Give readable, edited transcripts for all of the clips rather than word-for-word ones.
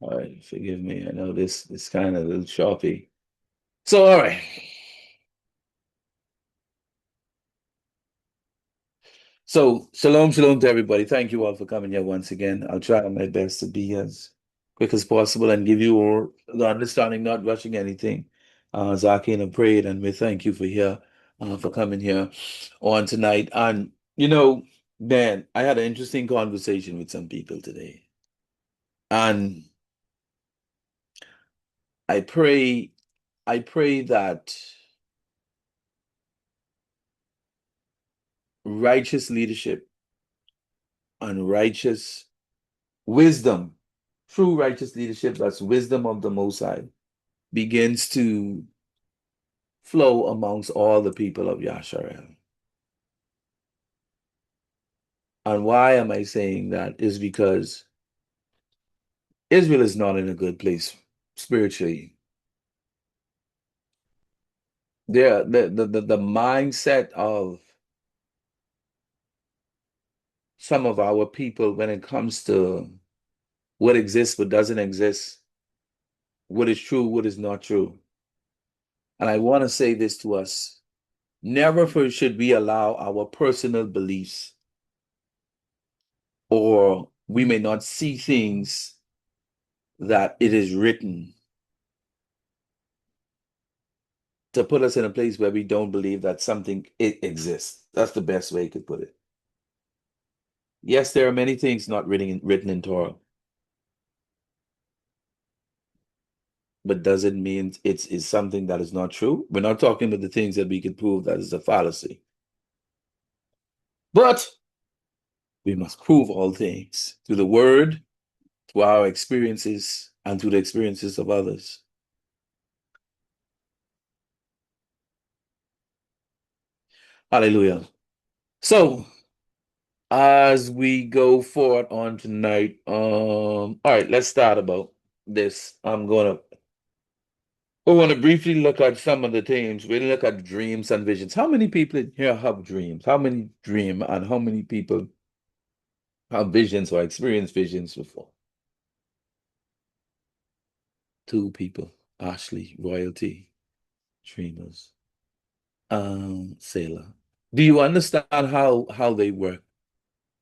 All right, forgive me. I know this kind of a little choppy. So, all right. So, shalom, shalom to everybody. Thank you all for coming here once again. I'll try my best to be as quick as possible and give you all the understanding, not rushing anything. Zaki and I prayed, and we thank you for coming here on tonight. And man, I had an interesting conversation with some people today, and I pray, I pray that righteous leadership and righteous wisdom, true righteous leadership, that's wisdom of the Most High, begins to flow amongst all the people of Yasharel. And why am I saying that? Is because Israel is not in a good place spiritually. The mindset of some of our people when it comes to what exists, what doesn't exist, what is true, what is not true. And I want to say this to us. Never should we allow our personal beliefs, or we may not see things that it is written, to put us in a place where we don't believe that something it exists. That's the best way I could put it. Yes, there are many things not written in Torah, but does it mean it's something that is not true? We're not talking about the things that we can prove that is a fallacy. But we must prove all things through the word, through our experiences, and through the experiences of others. Hallelujah. So, as we go forward on tonight, all right, let's start about this. We want to briefly look at some of the themes. We look at dreams and visions. How many people in here have dreams? How many dream and how many people have visions or experience visions before? Two people. Ashley, royalty, dreamers. Sailor. Do you understand how they work?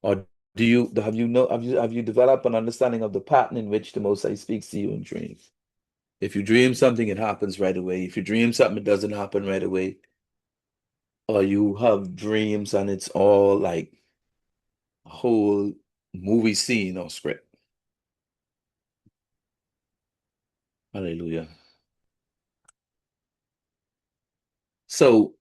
Or do you have you developed an understanding of the pattern in which the Most High speaks to you in dreams? If you dream something, it happens right away. If you dream something, it doesn't happen right away. Or you have dreams and it's all like a whole movie scene or script. Hallelujah. So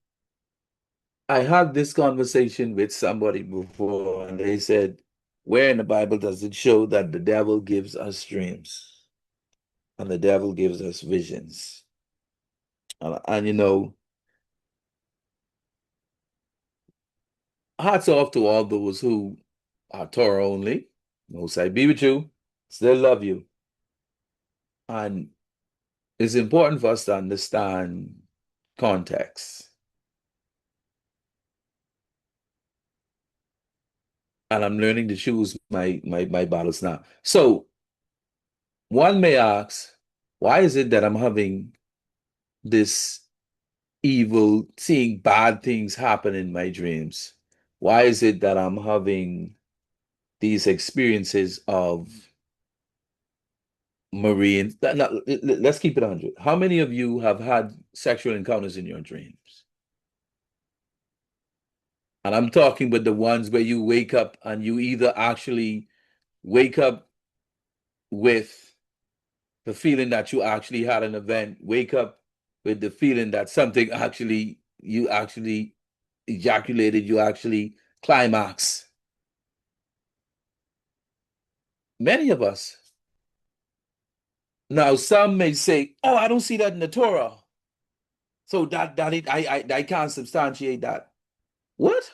I had this conversation with somebody before, and they said, where in the Bible does it show that the devil gives us dreams and the devil gives us visions? And hats off to all those who are Torah only. Most I be with you, still love you. And it's important for us to understand context. And I'm learning to choose my battles now. So one may ask, why is it that I'm having this evil, seeing bad things happen in my dreams? Why is it that I'm having these experiences of marine? Let's keep it 100. How many of you have had sexual encounters in your dreams? And I'm talking with the ones where you wake up and you either actually wake up with the feeling that you actually had an event, wake up with the feeling that something actually, you actually ejaculated, you actually climax. Many of us. Now, some may say, "Oh, I don't see that in the Torah, so I can't substantiate that." What?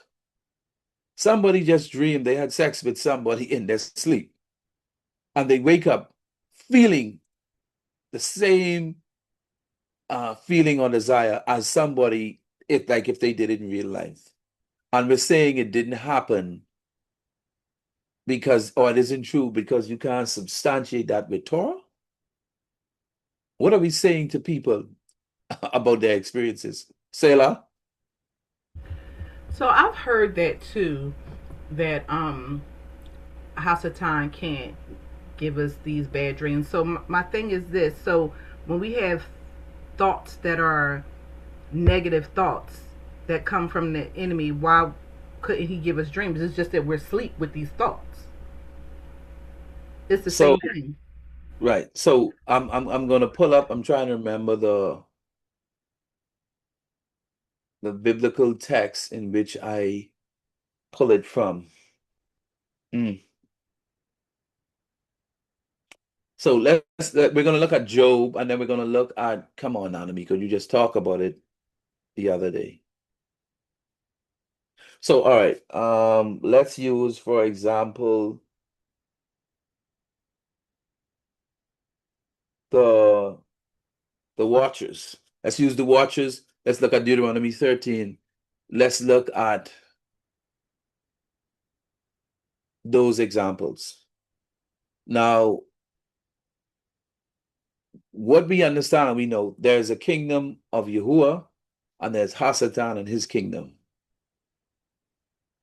Somebody just dreamed they had sex with somebody in their sleep, and they wake up feeling the same feeling or desire as somebody, if they did it in real life. And we're saying it didn't happen because, or it isn't true because you can't substantiate that with Torah. What are we saying to people about their experiences? Selah? So I've heard that too, that Hasatan can't give us these bad dreams. So my thing is this: so when we have thoughts that are negative thoughts that come from the enemy, why couldn't he give us dreams? It's just that we're asleep with these thoughts. It's the So, same thing. right. So I'm gonna pull up, I'm trying to remember the biblical text in which I pull it from. Mm. So we're gonna look at Job, and then we're gonna look at, come on now, Tomiko, you just talked about it the other day. So all right, let's use, for example, the the watchers. Let's use the watchers. Let's look at Deuteronomy 13. Let's look at those examples. Now, what we understand, we know there's a kingdom of Yahuwah, and there's Hasatan and his kingdom.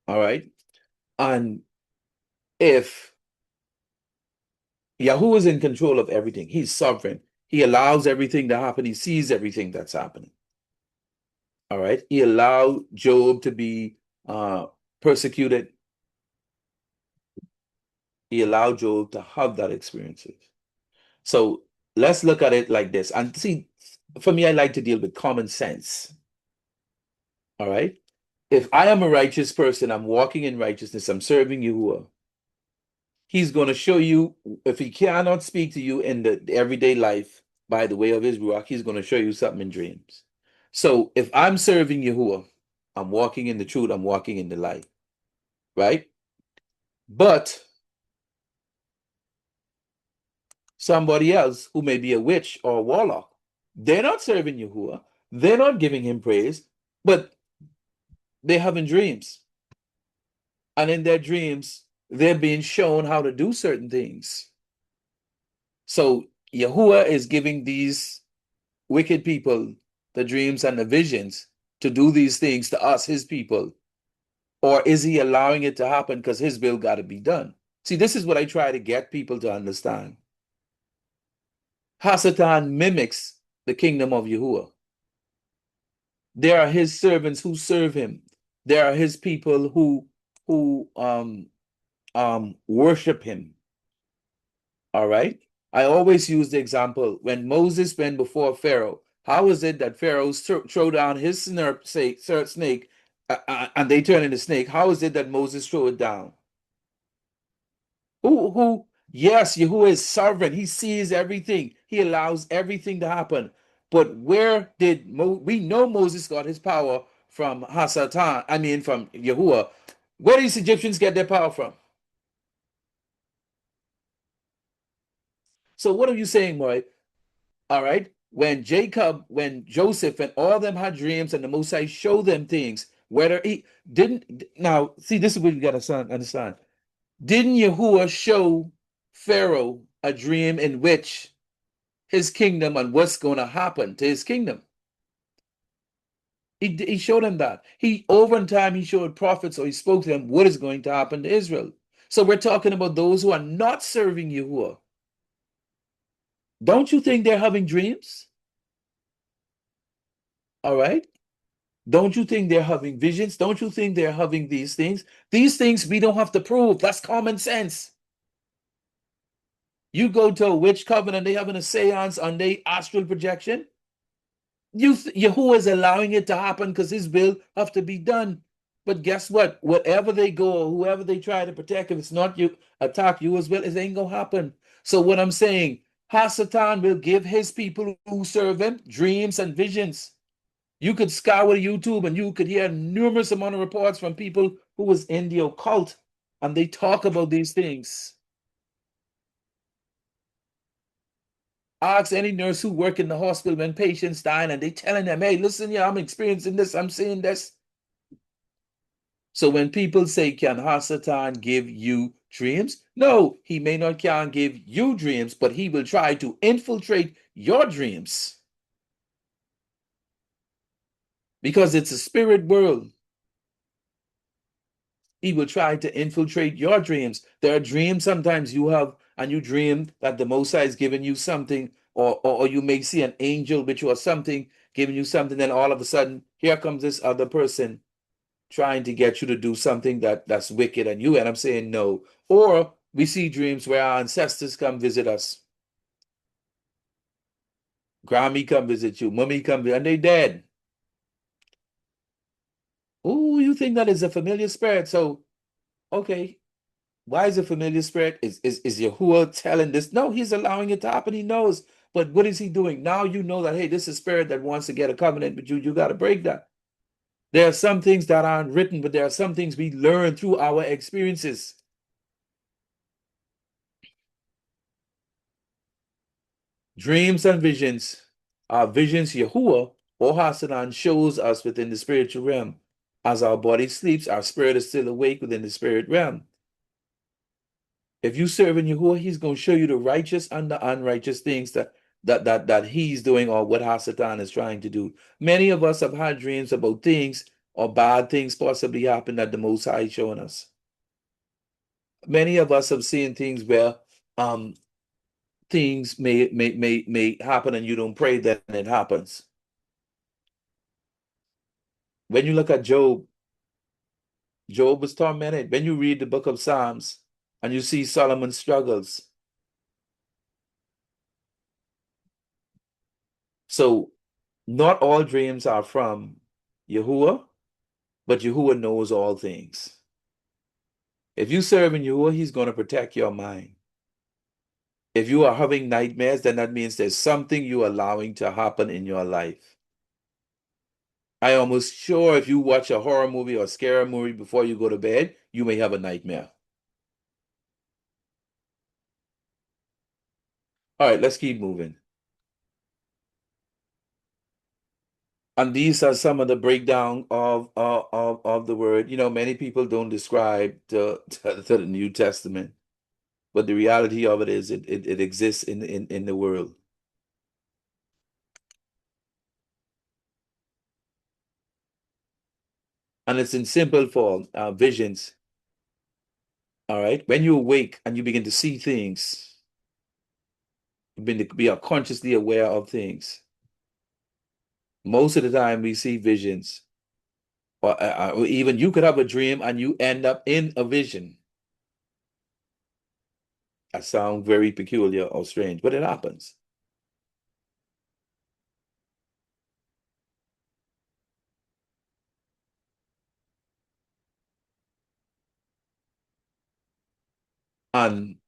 All right. And if Yahuwah is in control of everything, he's sovereign. He allows everything to happen. He sees everything that's happening. All right. He allowed Job to be persecuted. He allowed Job to have that experiences. So let's look at it like this. And see, for me, I like to deal with common sense. All right. If I am a righteous person, I'm walking in righteousness, I'm serving Yahuwah, he's going to show you, if he cannot speak to you in the everyday life by the way of his ruach, he's going to show you something in dreams. So if I'm serving Yahuwah, I'm walking in the truth, I'm walking in the light, right? But somebody else who may be a witch or a warlock, they're not serving Yahuwah, they're not giving him praise, but they're having dreams. And in their dreams, they're being shown how to do certain things. So Yahuwah is giving these wicked people the dreams and the visions to do these things to us, his people? Or is he allowing it to happen because his will got to be done? See, this is what I try to get people to understand. Hasatan mimics the kingdom of Yahuwah. There are his servants who serve him. There are his people who worship him. All right. I always use the example when Moses went before Pharaoh. How is it that Pharaoh throw down his snake and they turn into snake? How is it that Moses threw it down? Who? Yes, Yahuwah is sovereign. He sees everything. He allows everything to happen. But where did we know Moses got his power from Hasatan? I mean, from Yahuwah. Where did these Egyptians get their power from? So what are you saying, Moreh? All right. When Joseph and all of them had dreams and the Mosai showed them things, whether he didn't. Now, see, this is what you got to understand. Didn't Yahuwah show Pharaoh a dream in which his kingdom and what's going to happen to his kingdom? He showed him that. He, over in time, he showed prophets, or he spoke to them what is going to happen to Israel. So we're talking about those who are not serving Yahuwah. Don't you think they're having dreams? All right. Don't you think they're having visions? Don't you think they're having these things? These things we don't have to prove. That's common sense. You go to a witch coven, they having a seance on their astral projection. Yahuwah is allowing it to happen because his will have to be done. But guess what? Whatever they go, or whoever they try to protect, if it's not you attack you as well, it ain't gonna happen. So what I'm saying, Hasatan will give his people who serve him dreams and visions. You could scour YouTube and you could hear numerous amount of reports from people who was in the occult, and they talk about these things. Ask any nurse who work in the hospital when patients dying and they telling them, hey, listen, yeah, I'm experiencing this, I'm seeing this. So when people say, can Hasatan give you dreams? No, he may not can give you dreams, but he will try to infiltrate your dreams because it's a spirit world. He will try to infiltrate your dreams. There are dreams sometimes you have, and you dream that the Most High is giving you something, or you may see an angel with you or something giving you something, then all of a sudden, here comes this other person trying to get you to do something that's wicked, and you end up saying no. Or we see dreams where our ancestors come visit us. Grammy come visit you, Mummy come visit, and they dead. Oh, you think that is a familiar spirit? So, okay, why is a familiar spirit? Is Yahuwah telling this? No, he's allowing it to happen. He knows. But what is he doing? Now you know that, hey, this is a spirit that wants to get a covenant with you. You got to break that. There are some things that aren't written, but there are some things we learn through our experiences. Dreams and visions are visions Yahuwah or Hasadan shows us within the spiritual realm. As our body sleeps, our spirit is still awake within the spirit realm. If you serve in Yahuwah, he's going to show you the righteous and the unrighteous things that he's doing or what Hasatan is trying to do. Many of us have had dreams about things or bad things possibly happen that the Most High is showing us. Many of us have seen things where things may happen and you don't pray, then it happens. When you look at Job, Job was tormented. When you read the book of Psalms and you see Solomon's struggles. So not all dreams are from Yahuwah, but Yahuwah knows all things. If you serve in Yahuwah, he's going to protect your mind. If you are having nightmares, then that means there's something you're allowing to happen in your life. I almost sure if you watch a horror movie or scary movie before you go to bed, you may have a nightmare. All right, let's keep moving. And these are some of the breakdown of the word. You know, many people don't describe to the New Testament, but the reality of it is it exists in the world. And it's in simple form, visions. All right. When you awake and you begin to see things, you begin to be consciously aware of things. Most of the time we see visions. Or even you could have a dream and you end up in a vision. That sounds very peculiar or strange, but it happens. And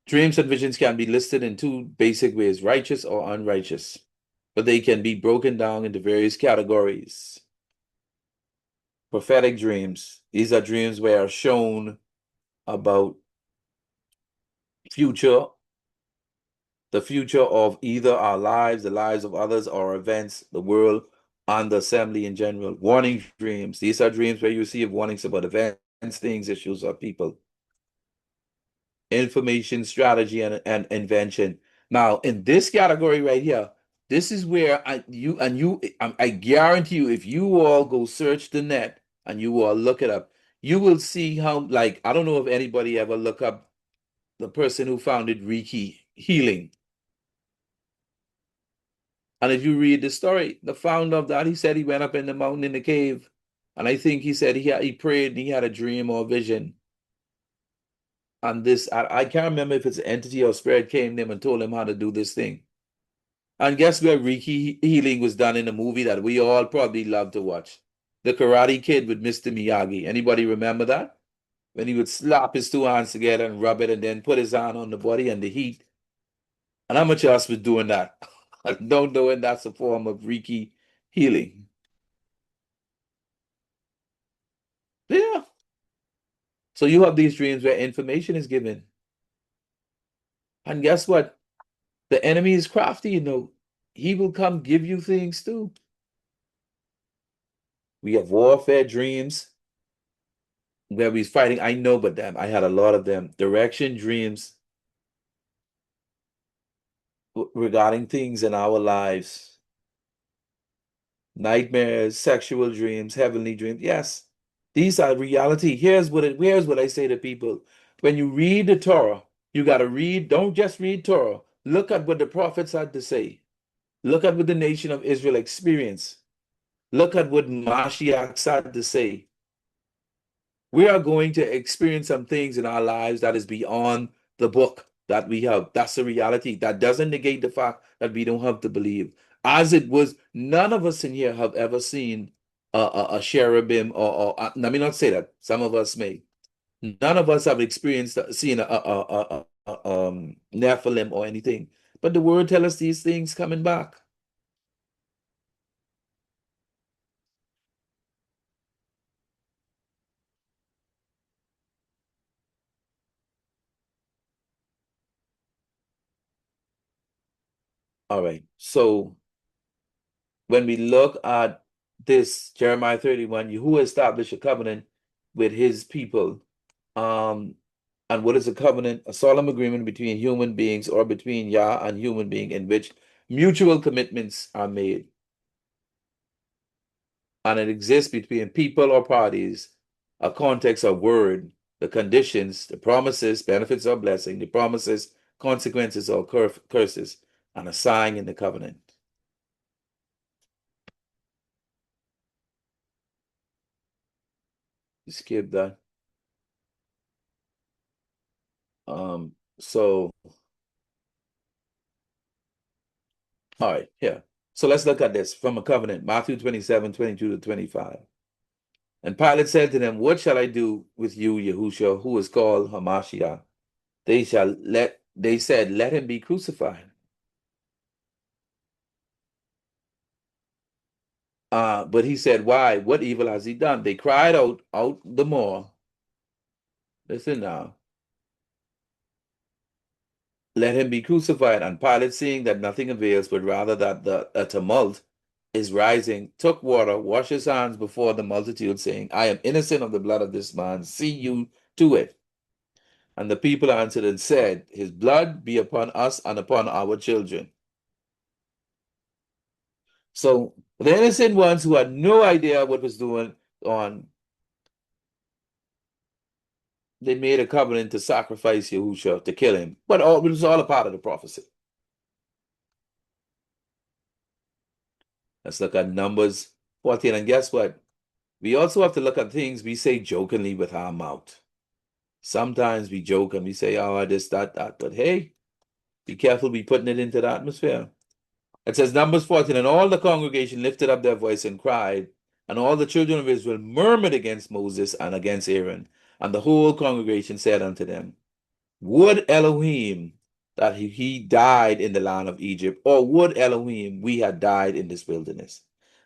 dreams and visions can be listed in two basic ways, righteous or unrighteous, but they can be broken down into various categories. Prophetic dreams, these are dreams where are shown about future, the future of either our lives, the lives of others, or events, the world, and the assembly in general. Warning dreams, these are dreams where you receive warnings about events, things, issues, or people. Information, strategy, and invention. Now, in this category right here, this is where I guarantee you, if you all go search the net and you all look it up, you will see how, like, I don't know if anybody ever look up the person who founded Reiki healing. And if you read the story, the founder of that, he said he went up in the mountain in the cave. And I think he said he prayed and he had a dream or a vision. And this, I can't remember if it's an entity or spirit came to him and told him how to do this thing. And guess where Reiki healing was done in a movie that we all probably love to watch? The Karate Kid with Mr. Miyagi. Anybody remember that? When he would slap his two hands together and rub it and then put his hand on the body and the heat. And how much else was doing that? I don't know if that's a form of Reiki healing. Yeah. So you have these dreams where information is given. And guess what? The enemy is crafty, you know. He will come give you things too. We have warfare dreams. where we fighting. I know, but them, I had a lot of them. Direction dreams regarding things in our lives, nightmares, sexual dreams, heavenly dreams. Yes, these are reality. Here's what I say to people. When you read the Torah, you got to read, don't just read Torah. Look at what the prophets had to say. Look at what the nation of Israel experienced. Look at what Mashiach had to say. We are going to experience some things in our lives that is beyond the book that we have. That's the reality. That doesn't negate the fact that we don't have to believe. As it was, none of us in here have ever seen a cherubim let me not say that. Some of us may. None of us have experienced seen a Nephilim or anything. But the word tells us these things coming back. All right. So when we look at this Jeremiah 31, who established a covenant with his people. Um, and what is a covenant? A solemn agreement between human beings or between Yah and human being in which mutual commitments are made. And it exists between people or parties, a context of word, the conditions, the promises, benefits or blessing, the promises, consequences or curses, and a sign in the covenant. You skip that. So all right, here. So let's look at this from a covenant, Matthew 27:22 to 25. And Pilate said to them, what shall I do with you, Yahushua, who is called Hamashiach? They said, let him be crucified. But he said, why? What evil has he done? They cried out the more. Listen now. Let him be crucified. And Pilate, seeing that nothing avails, but rather that a tumult is rising, took water, washed his hands before the multitude, saying, I am innocent of the blood of this man. See you to it. And the people answered and said, his blood be upon us and upon our children. So the innocent ones who had no idea what was going on, they made a covenant to sacrifice Yahusha, to kill him. But it was all a part of the prophecy. Let's look at Numbers 14. And guess what? We also have to look at things we say jokingly with our mouth. Sometimes we joke and we say, oh, this, that. But hey, be careful we putting it into the atmosphere. It says, Numbers 14, and all the congregation lifted up their voice and cried, and all the children of Israel murmured against Moses and against Aaron. And the whole congregation said unto them, would Elohim that he died in the land of Egypt, or would Elohim we had died in this wilderness?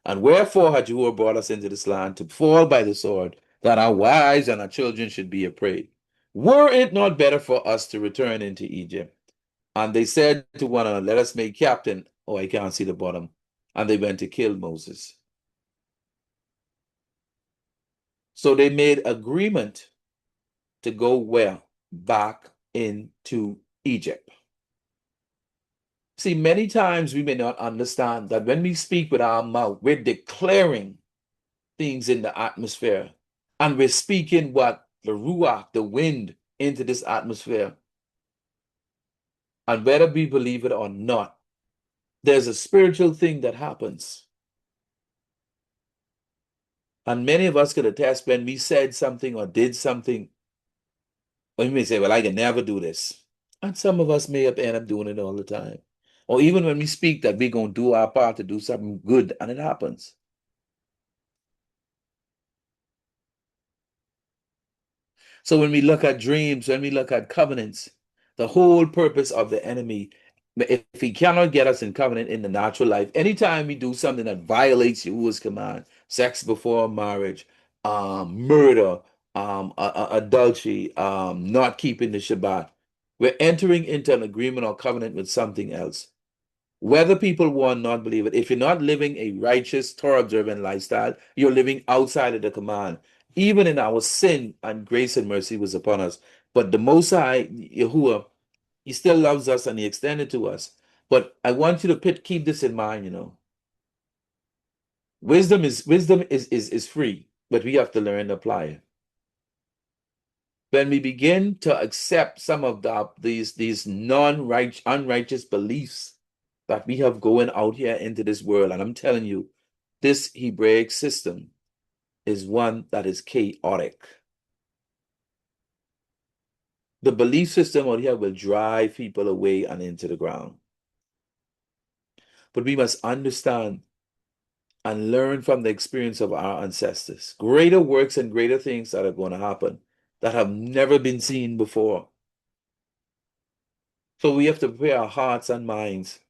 And wherefore had Jehovah brought us into this land to fall by the sword, that our wives and our children should be a prey? Were it not better for us to return into Egypt? And they said to one another, let us make captain. Oh, I can't see the bottom. And they went to kill Moses. So they made agreement to go where? Back into Egypt. See, many times we may not understand that when we speak with our mouth, we're declaring things in the atmosphere. And we're speaking what? The ruach, the wind, into this atmosphere. And whether we believe it or not, there's a spiritual thing that happens. And many of us could attest when we said something or did something, or you may say, well, I can never do this. And some of us may end up doing it all the time. Or even when we speak that we're going to do our part to do something good, and it happens. So when we look at dreams, when we look at covenants, the whole purpose of the enemy, if he cannot get us in covenant in the natural life, anytime we do something that violates Yahuwah's command, sex before marriage, murder, adultery, not keeping the Shabbat, we're entering into an agreement or covenant with something else. Whether people want not believe it, if you're not living a righteous, Torah-observant lifestyle, you're living outside of the command. Even in our sin, and grace and mercy was upon us. But the Most High, Yahuwah, He still loves us and He extended to us. But I want you to keep this in mind, you know. Wisdom is free, but we have to learn to apply it. When we begin to accept some of these non-right unrighteous beliefs that we have going out here into this world, and I'm telling you, this Hebraic system is one that is chaotic. The belief system out here will drive people away and into the ground. But we must understand and learn from the experience of our ancestors. Greater works and greater things that are going to happen that have never been seen before. So we have to prepare our hearts and minds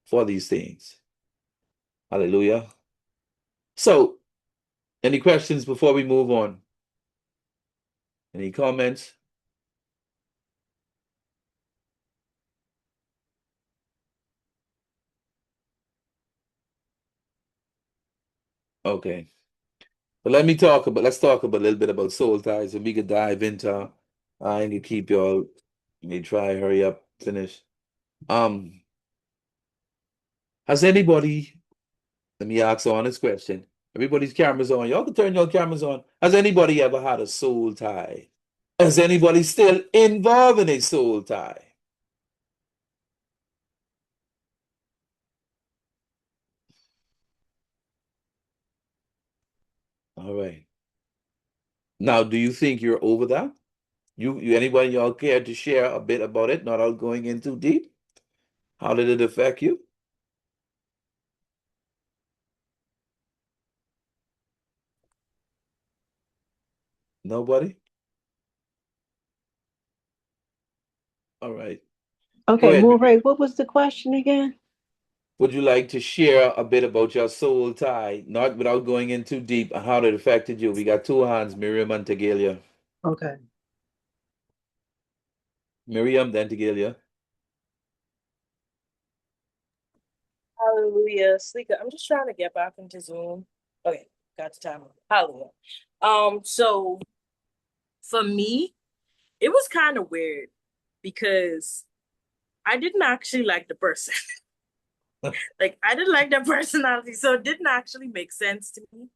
for these things. Hallelujah. So, any questions before we move on? Any comments? Okay. But let's talk about a little bit about soul ties and we could dive into I can keep y'all me try hurry up, finish. Um, has anybody, let me ask an honest question. Everybody's cameras on. Y'all can turn your cameras on. Has anybody ever had a soul tie? Is anybody still involved in a soul tie? All right. Now, do you think you're over that? You anybody y'all care to share a bit about it, not all going in too deep? How did it affect you? Nobody? All right. Go Okay, ahead. Moreh, what was the question again? Would you like to share a bit about your soul tie, not without going in too deep, and how it affected you? We got two hands, Miriam and Tegalia. Okay. Miriam, then Tegalia. Hallelujah. Sleeker. I'm just trying to get back into Zoom. Okay, got the timer. Hallelujah. So for me, it was kind of weird because I didn't actually like the person. Like I didn't like their personality, so it didn't actually make sense to me.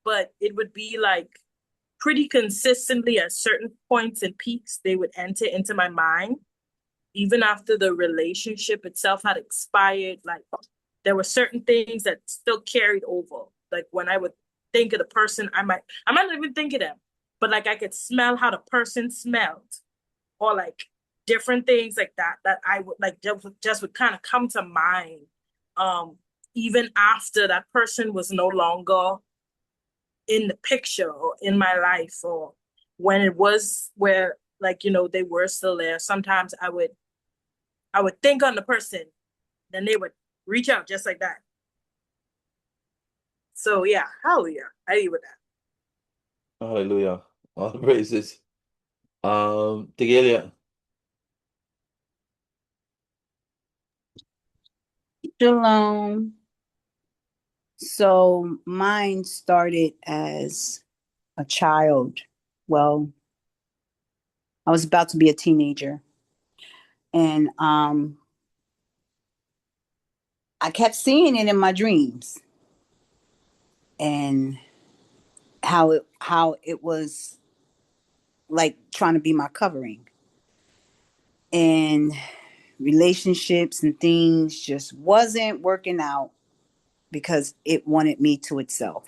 But it would be like pretty consistently at certain points and peaks, they would enter into my mind even after the relationship itself had expired. Like there were certain things that still carried over. Like when I would think of the person, I might not even think of them, but like I could smell how the person smelled, or like different things like that that I would like just would kind of come to mind. Um, Even after that person was no longer in the picture or in my life, or when it was where like they were still there. Sometimes I would think on the person, then they would reach out just like that. So yeah, hallelujah. I agree with that. Hallelujah. All praises. Tegalia. Shalom. So mine started as a child. Well, I was about to be a teenager. And I kept seeing it in my dreams and how it was like trying to be my covering. And relationships and things just wasn't working out because it wanted me to itself.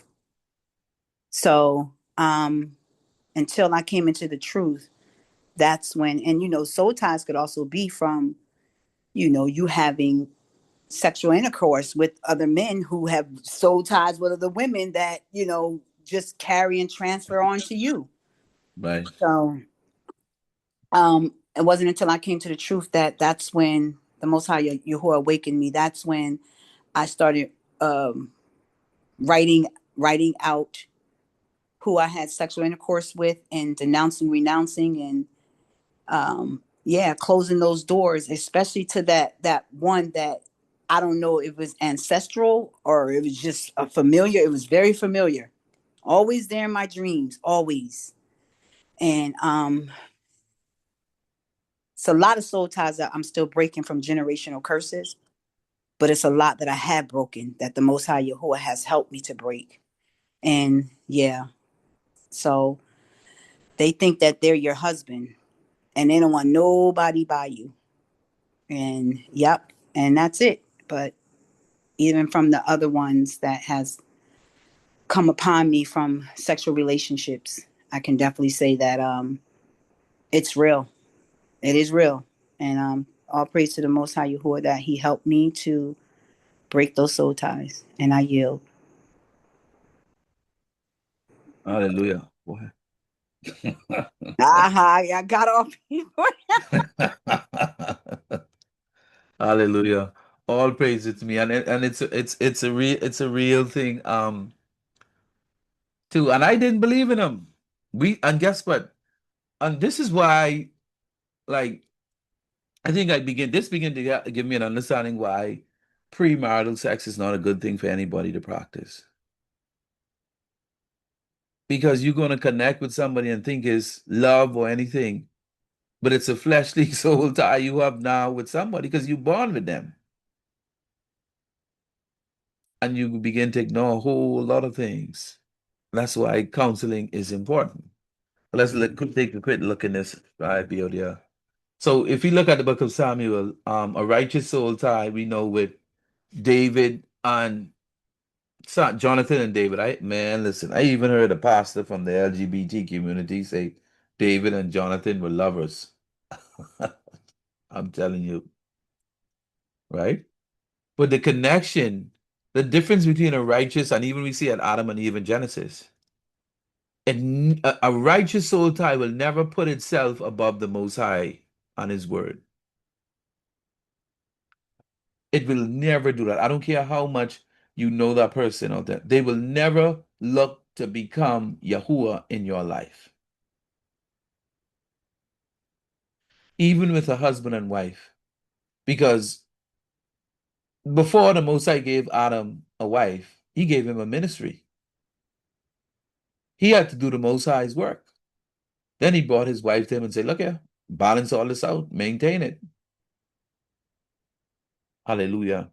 So until I came into the truth, that's when, and soul ties could also be from, you having sexual intercourse with other men who have soul ties with other women that, just carry and transfer on to you. Right. So it wasn't until I came to the truth that that's when the Most High Yahuwah awakened me. That's when I started um, writing out who I had sexual intercourse with and denouncing, renouncing, and yeah, closing those doors, especially to that one that I don't know if it was ancestral or it was just a familiar. It was very familiar. always there in my dreams, always. And it's a lot of soul ties that I'm still breaking from generational curses, but it's a lot that I have broken that the Most High Yahuwah has helped me to break. And yeah, so they think that they're your husband and they don't want nobody by you. And yep, and that's it. But even from the other ones that has come upon me from sexual relationships, I can definitely say that it's real. It is real. And all praise to the Most High Yahuwah that He helped me to break those soul ties. And I yield. Hallelujah. Boy. Aha, I got off. Hallelujah. All praise it to me. And it's a real thing too. And I didn't believe in him. And guess what? And this is why, like, I think this begin to give me an understanding why premarital sex is not a good thing for anybody to practice. Because you're going to connect with somebody and think it's love or anything, but it's a fleshly soul tie you have now with somebody because you're born with them. And you begin to ignore a whole lot of things. That's why counseling is important. Take a quick look in this, right, Biodia. So if you look at the book of Samuel, a righteous soul tie, we know with David and Jonathan and David. Man, listen, I even heard a pastor from the LGBT community say David and Jonathan were lovers. I'm telling you, right? But the connection, the difference between a righteous and even we see at Adam and Eve in Genesis, a righteous soul tie will never put itself above the Most High and His word. It will never do that. I don't care how much you know that person or that. They will never look to become Yahuwah in your life. Even with a husband and wife. Because before the Most High gave Adam a wife, He gave him a ministry. He had to do the Most High's work. Then He brought His wife to him and said, look here, balance all this out, maintain it. Hallelujah.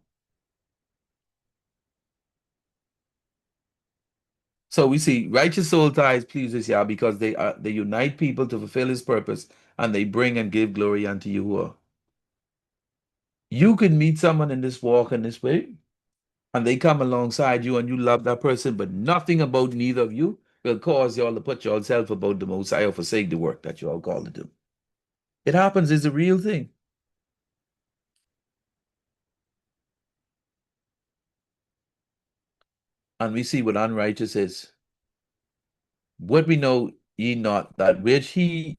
So we see righteous soul ties pleases Yah because they unite people to fulfill His purpose and they bring and give glory unto Yahuwah. You can meet someone in this walk in this way, and they come alongside you and you love that person, but nothing about neither of you will cause y'all to put yourself above the Most High or forsake the work that you all called to do. It happens, it's a real thing. And we see what unrighteous is. What we know ye not, that he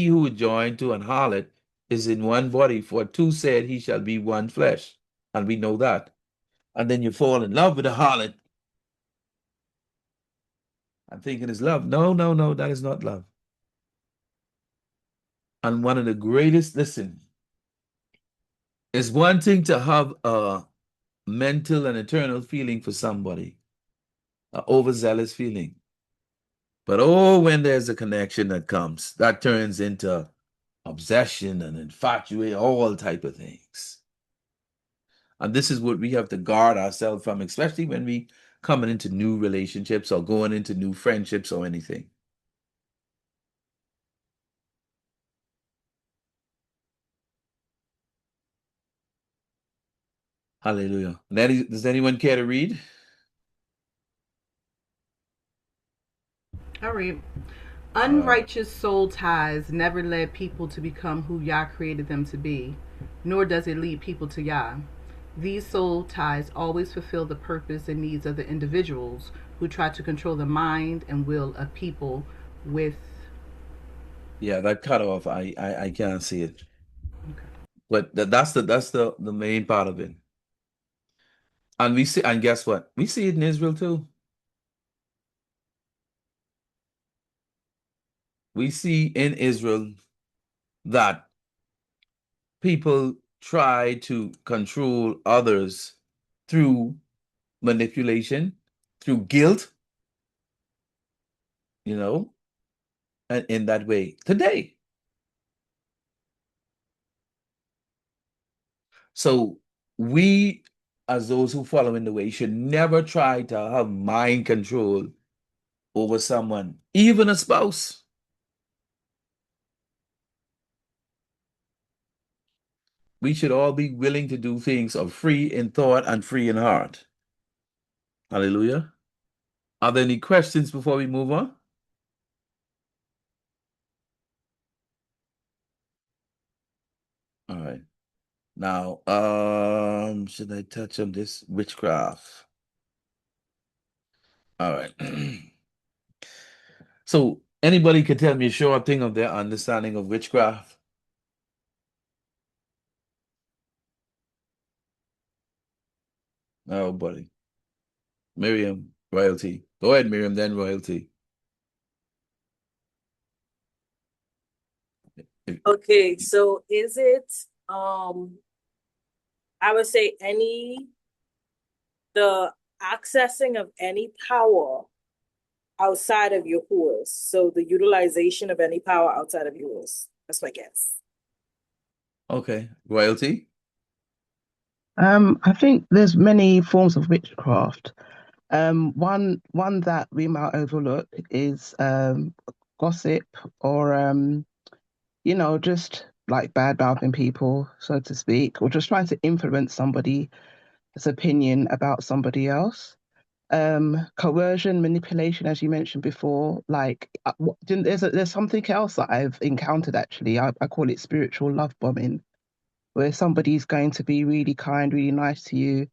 who is joined to an harlot is in one body, for two said he shall be one flesh. And we know that. And then you fall in love with a harlot and thinking it's love. No, no, no, that is not love. And one of the greatest, listen, it's one thing to have a mental and eternal feeling for somebody, an overzealous feeling. But oh, when there's a connection that comes, that turns into obsession and infatuation, all type of things. And this is what we have to guard ourselves from, especially when we coming into new relationships or going into new friendships or anything. Hallelujah. Does anyone care to read? All right. All right. Unrighteous soul ties never led people to become who Yah created them to be, nor does it lead people to Yah. These soul ties always fulfill the purpose and needs of the individuals who try to control the mind and will of people with. Yeah, that cut off. I can't see it. Okay. But that's the main part of it. And we see, and guess what? We see it in Israel too. We see in Israel that people try to control others through manipulation, through guilt, you know, and in that way today. So we, as those who follow in the way, should never try to have mind control over someone, even a spouse. We should all be willing to do things of free in thought and free in heart. Hallelujah. Are there any questions before we move on? All right. Now, should I touch on this witchcraft? All right. So, anybody could tell me a short thing of their understanding of witchcraft? Oh, buddy. Miriam, royalty. Go ahead, Miriam, then royalty. Okay, so is it I would say the accessing of any power outside of yours. So the utilization of any power outside of yours. That's my guess. Okay, royalty. I think there's many forms of witchcraft. One that we might overlook is gossip or just like bad mouthing people, so to speak, or just trying to influence somebody's opinion about somebody else. Coercion, manipulation, as you mentioned before, like there's something else that I've encountered actually. I call it spiritual love bombing, where somebody's going to be really kind, really nice to you,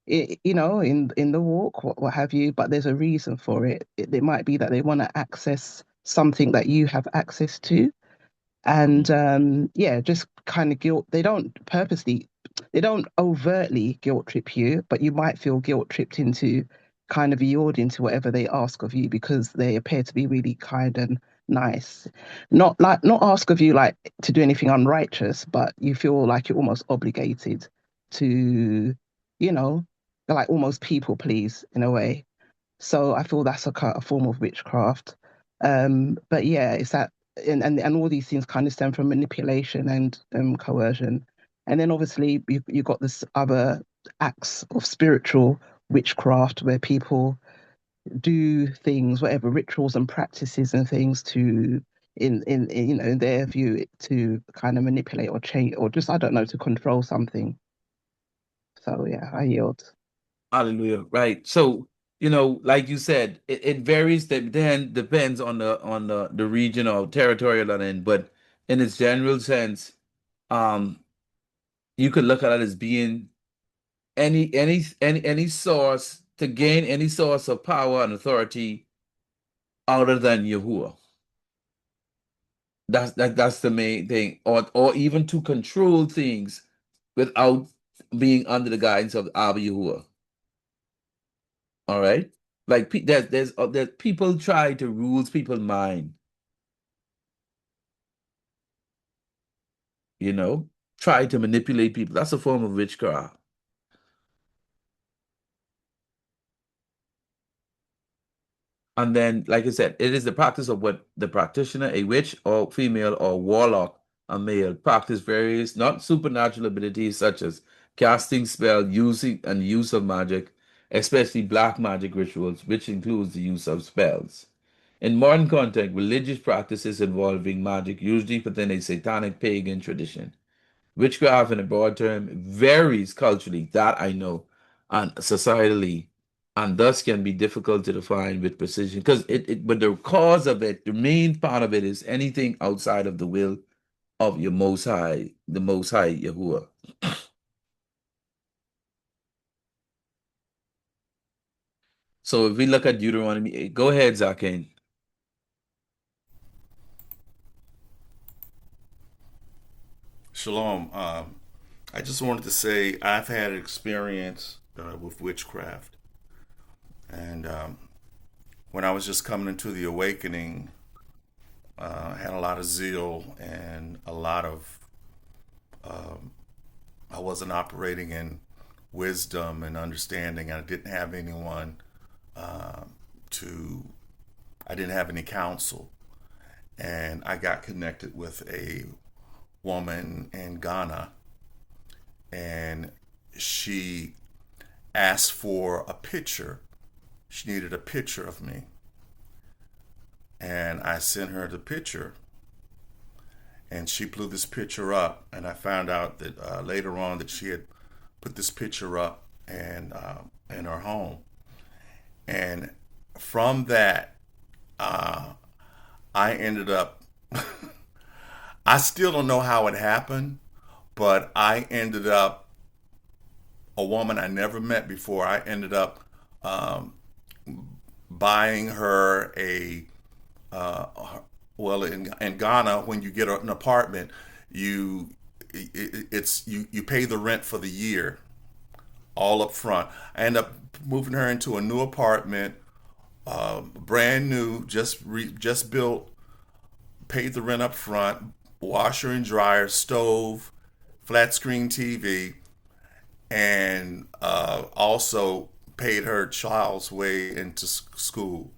in the walk, what have you, but there's a reason for it. It might be that they want to access something that you have access to, and Mhm. yeah, just kind of guilt. They don't overtly guilt trip you, but you might feel guilt tripped into kind of yielding to whatever they ask of you because they appear to be really kind and nice. Not ask of you like to do anything unrighteous, but you feel like you're almost obligated to, you know, like almost people please in a way. So I feel that's a form of witchcraft. But yeah, it's that, and all these things kind of stem from manipulation and coercion. And then obviously you got this other acts of spiritual witchcraft where people do things, whatever rituals and practices and things to in their view to kind of manipulate or change or just I don't know to control something. So yeah, I yield. Hallelujah. Right. So, like you said, it varies that then depends on the region or territory that in, but in its general sense, um, you could look at it as being any source to gain any source of power and authority other than Yahuwah. That's the main thing. Or even to control things without being under the guidance of Abba Yahuwah. All right. Like there's people try to rule people's mind, you know, try to manipulate people. That's a form of witchcraft. And then, like I said, it is the practice of what the practitioner, a witch or female or warlock, a male, practice various not supernatural abilities such as casting spell, using and use of magic, especially black magic rituals, which includes the use of spells. In modern context, religious practices involving magic usually within a satanic pagan tradition. Witchcraft, in a broad term, varies culturally, that I know, and societally, and thus can be difficult to define with precision. Because but the cause of it, the main part of it is anything outside of the will of your Most High, the Most High Yahuwah. So if we look at Deuteronomy 8, go ahead, Zakane. Shalom. I just wanted to say I've had experience with witchcraft, and when I was just coming into the awakening, I had a lot of zeal and a lot of I wasn't operating in wisdom and understanding. I didn't have anyone to I didn't have any counsel. And I got connected with a woman in Ghana, and she asked for a picture. She needed a picture of me. And I sent her the picture, and she blew this picture up. And I found out that later on that she had put this picture up and in her home. And from that, uh, I ended up. I still don't know how it happened, but I ended up a woman I never met before. I ended up um, buying her a well in Ghana when you get an apartment, you you pay the rent for the year all up front. I end up moving her into a new apartment, brand new, just built, paid the rent up front, washer and dryer, stove, flat screen TV, and also paid her child's way into school.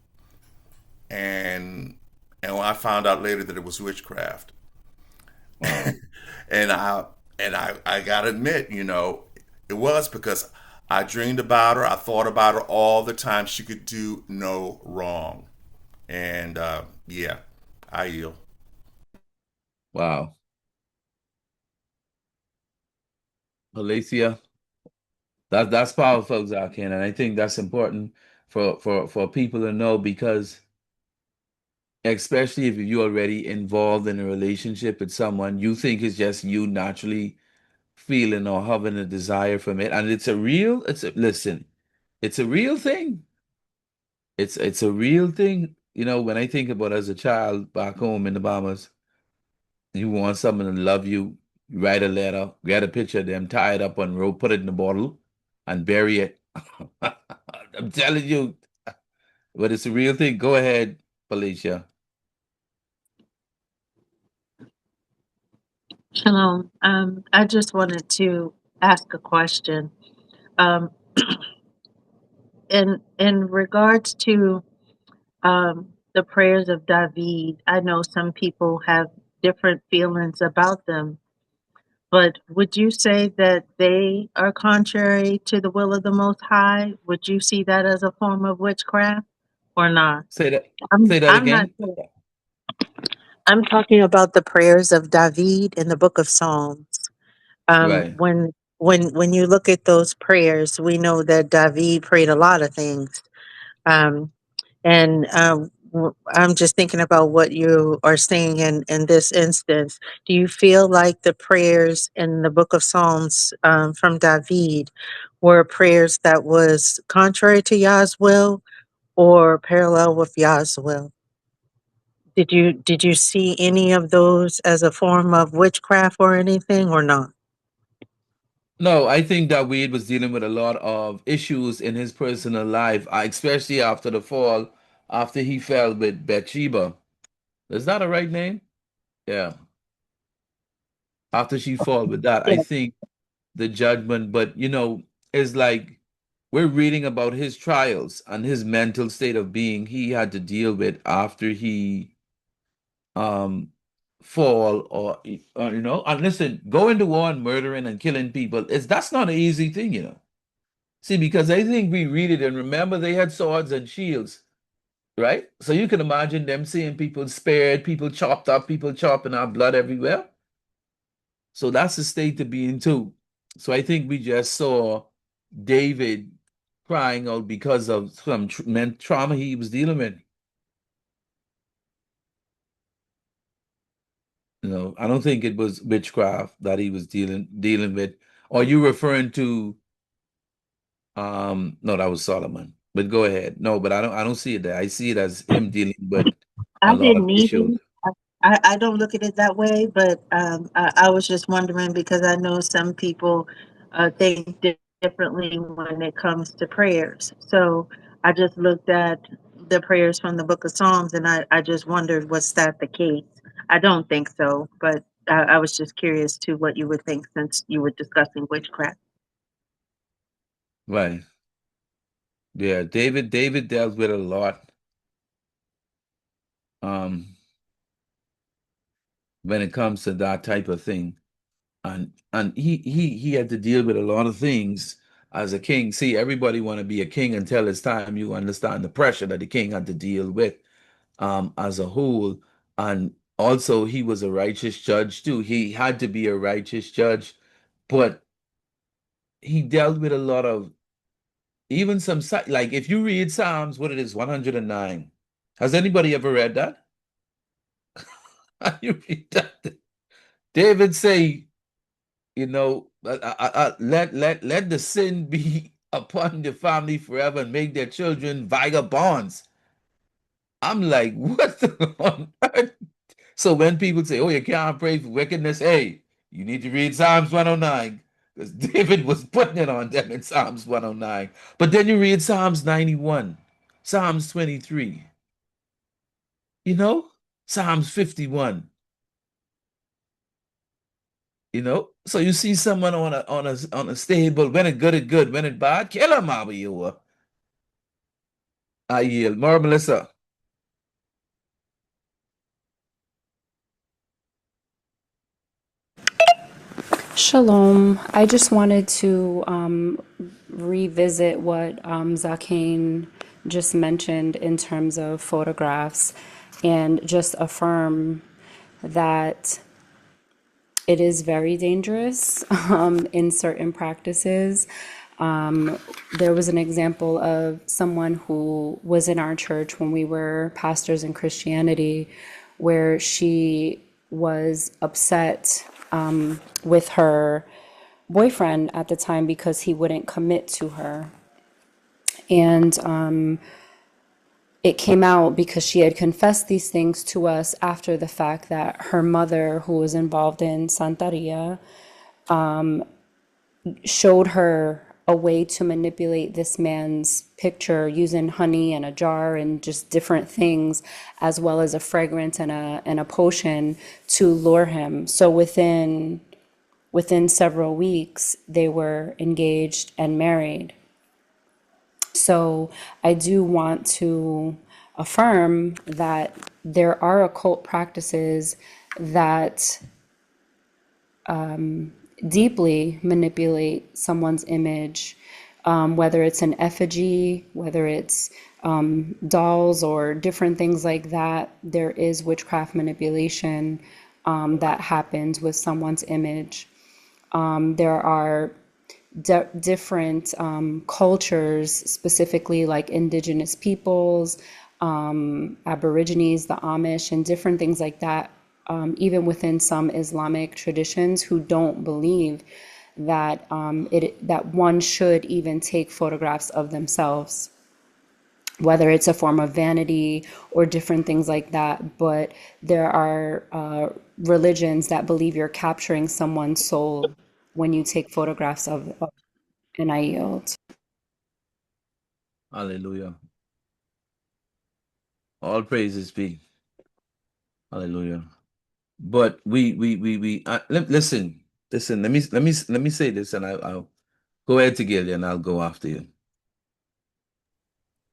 And I found out later that it was witchcraft. Wow. and I gotta admit, it was because I dreamed about her. I thought about her all the time. She could do no wrong. And yeah, I yield. Wow. Alicia, that's powerful, Zakin, and I think that's important for people to know because especially if you're already involved in a relationship with someone, you think it's just you naturally feeling or having a desire from it. And listen, it's a real thing. It's a real thing. When I think about as a child back home in the Bahamas, you want someone to love you, you write a letter, get a picture of them, tie it up on rope, put it in a bottle, and bury it. I'm telling you, but it's a real thing. Go ahead, Felicia. Shalom. I just wanted to ask a question. Um, in regards to the prayers of David, I know some people have different feelings about them, but would you say that they are contrary to the will of the Most High? Would you see that as a form of witchcraft or not? Say that. I'm Say that I'm not again. sure. I'm talking about the prayers of David in the book of Psalms. Right. When you look at those prayers, we know that David prayed a lot of things. Um, and I'm just thinking about what you are saying in this instance. Do you feel like the prayers in the book of Psalms from David were prayers that was contrary to Yah's will or parallel with Yah's will? Did you see any of those as a form of witchcraft or anything or not? No, I think that Wade was dealing with a lot of issues in his personal life, especially after the fall, after he fell with Bathsheba. Is that a right name? Yeah. After she fall with that, I Yeah. think the judgment, but it's like we're reading about his trials and his mental state of being he had to deal with after he um fall or and listen, going to war and murdering and killing people is that's not an easy thing. See, because I think we read it and remember they had swords and shields, right? So you can imagine them seeing people spared, people chopped up, people chopping out blood everywhere. So that's the state to be in too. So I think we just saw David crying out because of some trauma he was dealing with. I don't think it was witchcraft that he was dealing with. Are you referring to no, that was Solomon. But go ahead. No, but I don't see it there. I see it as him dealing with a I lot of didn't either. issues. I don't look at it that way, but I was just wondering because I know some people think differently when it comes to prayers. So I just looked at the prayers from the book of Psalms and I just wondered, was that the case? I don't think so, but I was just curious to what you would think since you were discussing witchcraft. Right. Yeah, David dealt with a lot. um, when it comes to that type of thing. And he had to deal with a lot of things as a king. See, everybody want to be a king until it's time you understand the pressure that the king had to deal with as a whole. And also he was a righteous judge too. He had to be a righteous judge, but he dealt with a lot of even some like if you read Psalms, what it is, 109. Has anybody ever read that? You read that? David say, let the sin be upon the family forever and make their children vagabonds. I'm like, what on earth? So when people say, oh, you can't pray for wickedness, hey, you need to read Psalms 109 because David was putting it on them in Psalms 109. But then you read Psalms 91, Psalms 23, you know, Psalms 51. So you see someone on a stable, when it good, it good, when it bad, kill him, Abba you. I yield. More Melissa. Shalom. I just wanted to revisit what Zakane just mentioned in terms of photographs and just affirm that it is very dangerous in certain practices. There was an example of someone who was in our church when we were pastors in Christianity, where she was upset with her boyfriend at the time because he wouldn't commit to her. And it came out because she had confessed these things to us after the fact that her mother, who was involved in Santeria, showed her a way to manipulate this man's picture using honey and a jar and just different things, as well as a fragrance and a potion to lure him. So within several weeks, they were engaged and married. So I do want to affirm that there are occult practices that deeply manipulate someone's image, whether it's an effigy, whether it's dolls or different things like that. There is witchcraft manipulation that happens with someone's image. There are different cultures, specifically like indigenous peoples, Aborigines, the Amish, and different things like that, even within some Islamic traditions who don't believe that that one should even take photographs of themselves, whether it's a form of vanity or different things like that. But there are religions that believe you're capturing someone's soul when you take photographs of and I yield. Hallelujah. All praises be. Hallelujah. But listen, listen. Let me say this, and I'll go ahead to Gilly, and I'll go after you.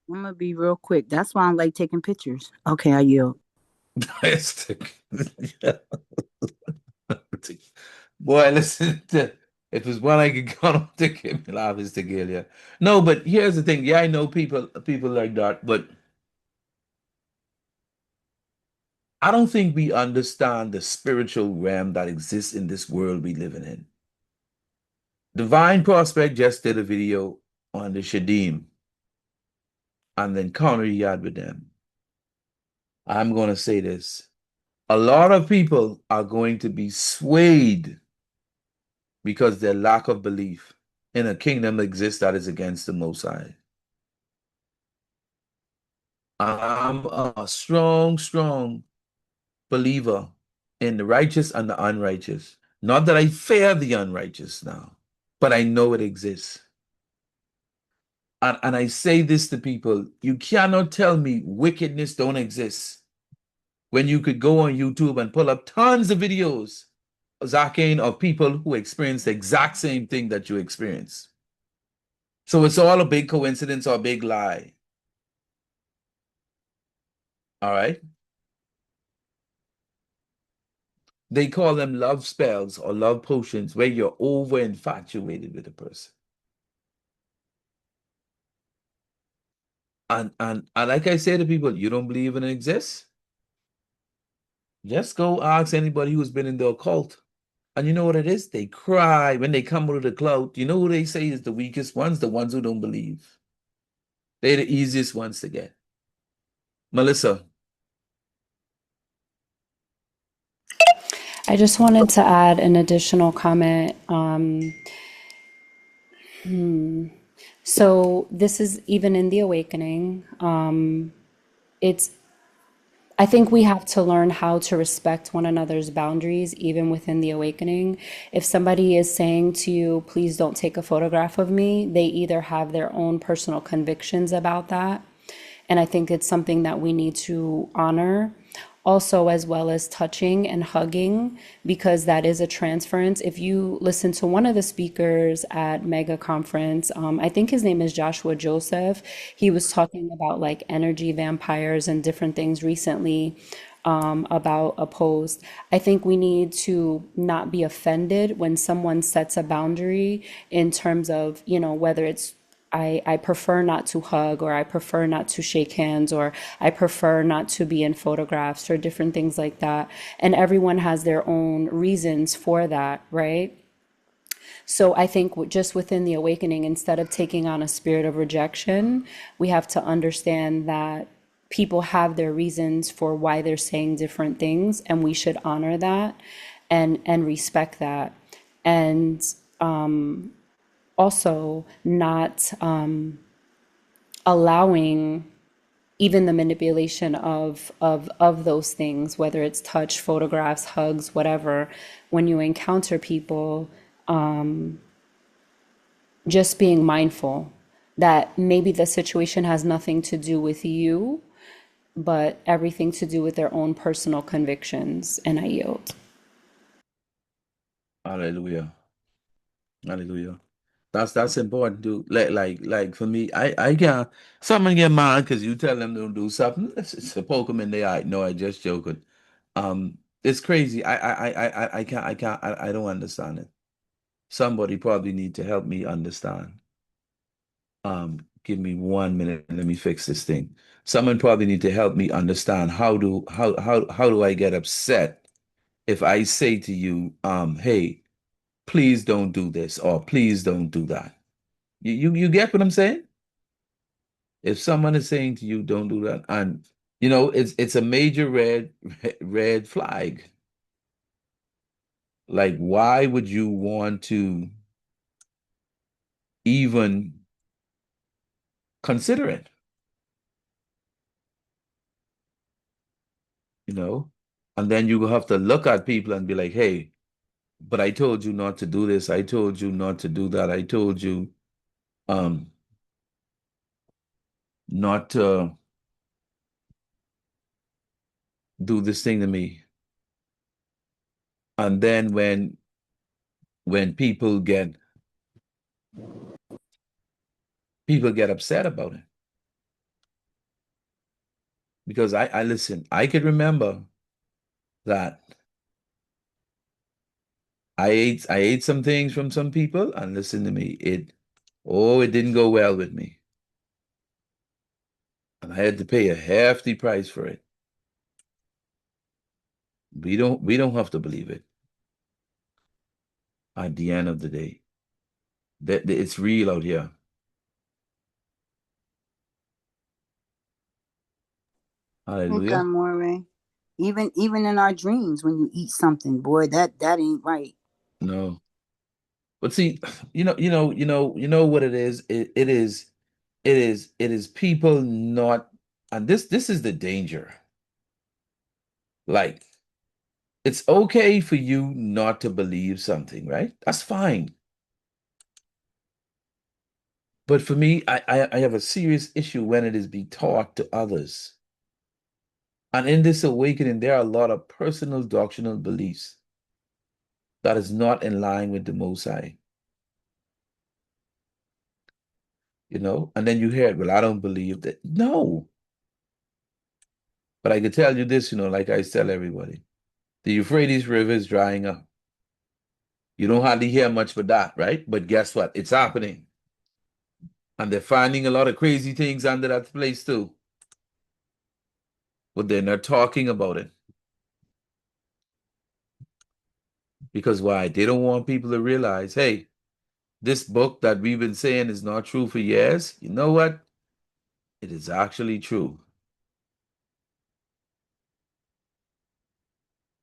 I'm gonna be real quick. That's why I like taking pictures. Okay, I yield. Boy, listen. If there's one I could count on to keep me laugh is to Gilly. No, but here's the thing. Yeah, I know people like that, but I don't think we understand the spiritual realm that exists in this world we living in. Divine Prospect just did a video on the Shadim and the encounter he had with them. I'm going to say this. A lot of people are going to be swayed because their lack of belief in a kingdom that exists that is against the Most High. I'm a strong, strong believer in the righteous and the unrighteous. Not that I fear the unrighteous now, but I know it exists. And I say this to people, you cannot tell me wickedness don't exist when you could go on YouTube and pull up tons of videos, Zakane, of people who experience the exact same thing that you experience. So it's all a big coincidence or a big lie. All right? They call them love spells or love potions where you're over infatuated with a person. And like I say to people, you don't believe in it exists? Just go ask anybody who's been in the occult. And you know what it is? They cry when they come out of the cloud. You know who they say is the weakest ones? The ones who don't believe. They're the easiest ones to get. Melissa, I just wanted to add an additional comment. So this is even in the awakening. It's I think we have to learn how to respect one another's boundaries, even within the awakening. If somebody is saying to you, please don't take a photograph of me, they either have their own personal convictions about that. And I think it's something that we need to honor. Also, as well as touching and hugging, because that is a transference. If you listen to one of the speakers at Mega Conference, I think his name is Joshua Joseph. He was talking about like energy vampires and different things recently about a post. I think we need to not be offended when someone sets a boundary in terms of, whether it's I prefer not to hug, or I prefer not to shake hands, or I prefer not to be in photographs, or different things like that. And everyone has their own reasons for that, right? So I think just within the awakening, instead of taking on a spirit of rejection, we have to understand that people have their reasons for why they're saying different things, and we should honor that and respect that. And also not allowing even the manipulation of those things, whether it's touch, photographs, hugs, whatever. When you encounter people, just being mindful that maybe the situation has nothing to do with you, but everything to do with their own personal convictions. And I yield. hallelujah. Hallelujah. That's important too. Like for me, I can't someone get mad because you tell them to do something. It's a poke them in the eye. No, I just joking. It's crazy. I don't understand it. Somebody probably need to help me understand. Give me 1 minute. Let me fix this thing. Someone probably need to help me understand how do I get upset if I say to you, hey, please don't do this or please don't do that. You get what I'm saying? If someone is saying to you, don't do that, and it's a major red flag. Like, why would you want to even consider it? You know? And then you have to look at people and be like, hey, but I told you not to do this. I told you not to do that. I told you um not to do this thing to me. And then when people get upset about it. Because I listen, I could remember that I ate some things from some people, and listen to me, it didn't go well with me. And I had to pay a hefty price for it. We don't have to believe it at the end of the day. That it's real out here. Okay, Hallelujah. Moreh. Even in our dreams, when you eat something, boy, that ain't right. No. But see, you know what it is. It is people not, and this is the danger. Like, it's okay for you not to believe something, right? That's fine. But for me, I have a serious issue when it is be taught to others. And in this awakening, there are a lot of personal doctrinal beliefs that is not in line with the Most High, And then you hear it, well, I don't believe that. No. But I can tell you this, like I tell everybody. The Euphrates River is drying up. You don't hardly hear much for that, right? But guess what? It's happening. And they're finding a lot of crazy things under that place too. But they're not talking about it. Because why? They don't want people to realize, hey, this book that we've been saying is not true for years. You know what? It is actually true.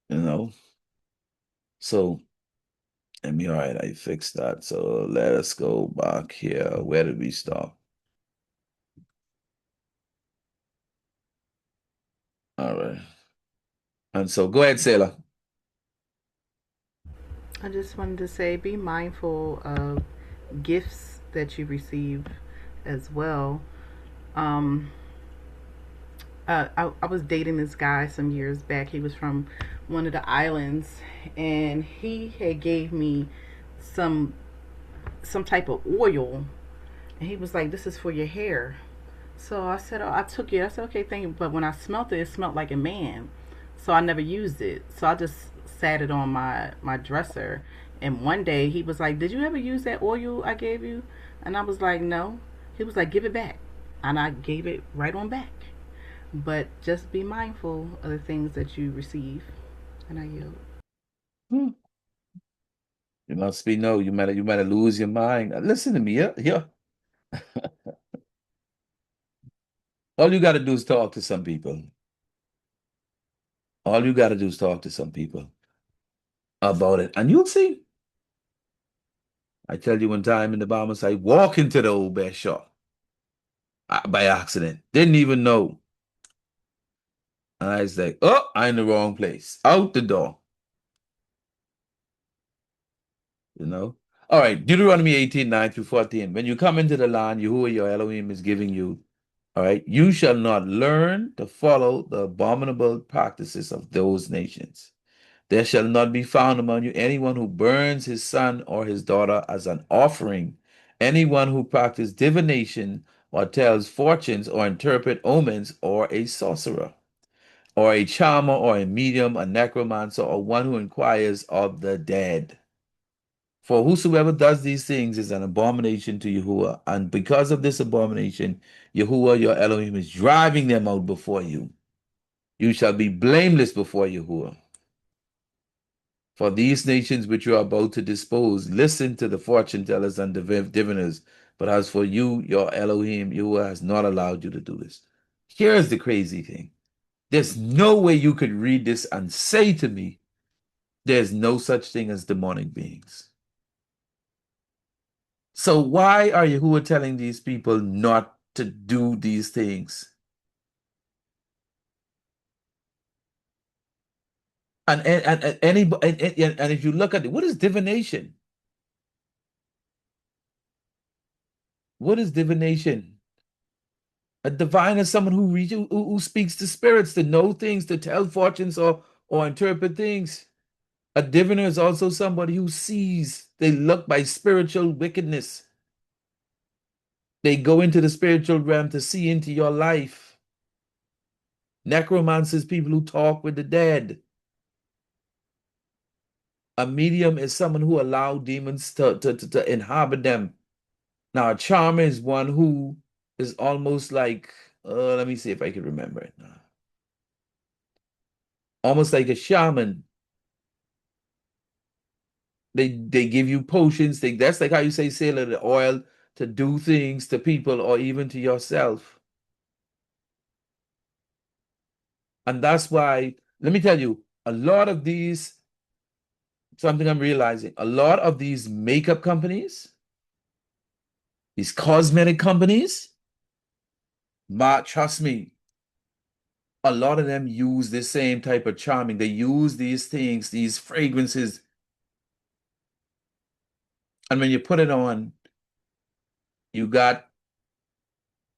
You know? So, all right, I fixed that. So let us go back here. Where did we stop? All right. And so go ahead, Sailor. I just wanted to say be mindful of gifts that you receive as well. Um, I was dating this guy some years back. He was from one of the islands, and he had gave me some some type of oil, and he was like, "This is for your hair." So I said, "Oh, I took it." I said, "Okay, thank you." But when I smelled it, it smelled like a man, so I never used it. So I just sat it on my dresser. And one day he was like, "Did you ever use that oil I gave you?" And I was like, "No." He was like, "Give it back," and I gave it right on back. But just be mindful of the things that you receive. And I yield. Hmm. You must be no, you might lose your mind. Listen to me, yeah, yeah. All you got to do is talk to some people. All you got to do is talk to some people about it, and you'll see. I tell you, one time in the Bahamas, I walk into the old bear shop by accident. Didn't even know. And I was like, oh, I'm in the wrong place. Out the door, you know? All right, Deuteronomy 18:9 through 14. When you come into the land Yahuwah your Elohim is giving you, all right, you shall not learn to follow the abominable practices of those nations. There shall not be found among you anyone who burns his son or his daughter as an offering, anyone who practices divination or tells fortunes or interpret omens, or a sorcerer, or a charmer, or a medium, a necromancer, or one who inquires of the dead. For whosoever does these things is an abomination to Yahuwah, and because of this abomination, Yahuwah your Elohim is driving them out before you. You shall be blameless before Yahuwah. For these nations which you are about to dispose, listen to the fortune tellers and diviners. But as for you, your Elohim, Yahuwah has not allowed you to do this. Here's the crazy thing. There's no way you could read this and say to me, there's no such thing as demonic beings. So why are Yahuwah telling these people not to do these things? And if you look at it, what is divination? What is divination? A divine is someone who speaks to spirits, to know things, to tell fortunes or interpret things. A diviner is also somebody who sees. They look by spiritual wickedness. They go into the spiritual realm to see into your life. Necromancers, people who talk with the dead. A medium is someone who allows demons to inhabit them. Now, a charmer is one who is almost like, let me see if I can remember it now. Almost like a shaman. They give you potions. That's like how you say sailor the oil to do things to people or even to yourself. And that's why, let me tell you, a lot of these, something I'm realizing, a lot of these makeup companies, these cosmetic companies, trust me, a lot of them use the same type of charming. They use these things, these fragrances. And when you put it on, you got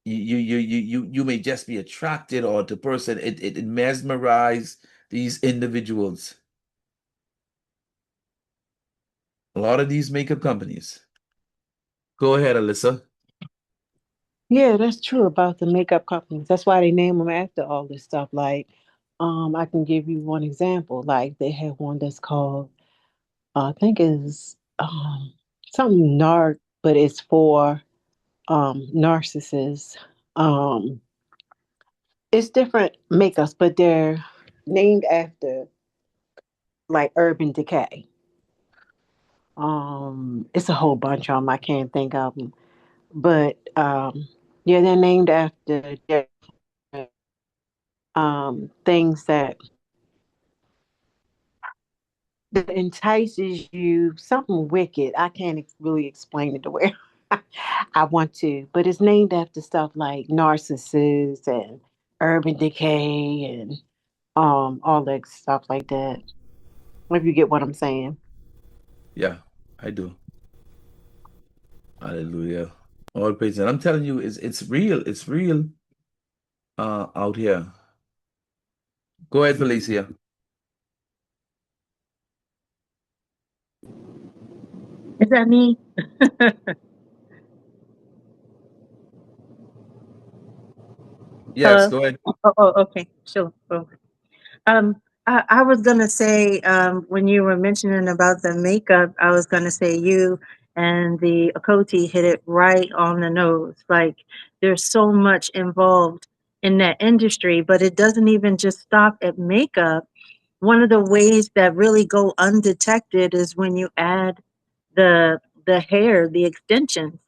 you may just be attracted or the person it mesmerize these individuals. A lot of these makeup companies. Go ahead, Alyssa. Yeah, that's true about the makeup companies. That's why they name them after all this stuff. Like, I can give you one example. Like they have one that's called, I think is something narc, but it's for narcissists. Um, it's different makeups, but they're named after like Urban Decay. It's a whole bunch of them. I can't think of them, but yeah, they're named after different things that entices you, something wicked. I can't really explain it the way I want to, but it's named after stuff like narcissists and urban decay and all that stuff like that. If you get what I'm saying. Yeah, I do. Hallelujah. All praise. And I'm telling you, it's real. It's real out here. Go ahead, Felicia. Is that me? Yes, Hello? go ahead. Okay, sure. Um, I was gonna say, when you were mentioning about the makeup, I was gonna say you and the Okoti hit it right on the nose. Like, there's so much involved in that industry, but it doesn't even just stop at makeup. One of the ways that really go undetected is when you add the hair, the extensions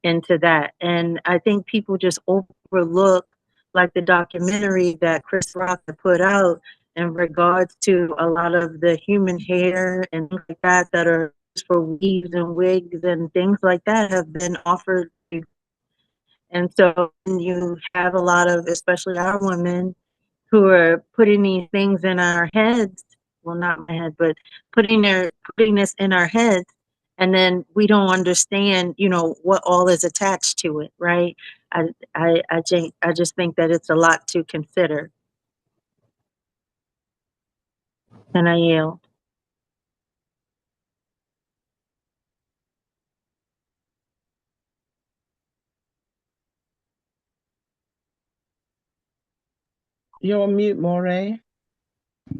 into that. And I think people just overlook like the documentary that Chris Rock had put out in regards to a lot of the human hair and things like that that are used for weaves and wigs and things like that have been offered. And so when you have a lot of, especially our women, who are putting these things in our heads, well, not my head, but putting this in our heads, and then we don't understand, what all is attached to it, right? I just think that it's a lot to consider. And I yield. You're on mute, Moreh.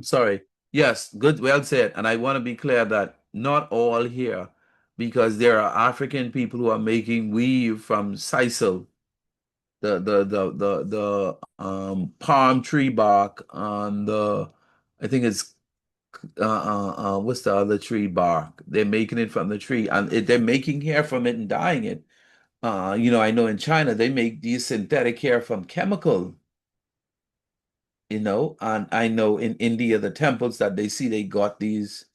Sorry. Yes, good, well said. And I want to be clear that not all here, because there are African people who are making weave from sisal, palm tree bark on the, I think it's what's the other tree bark? They're making it from the tree, and they're making hair from it and dyeing it. I know in China they make these synthetic hair from chemical, and I know in India the temples that they see they got these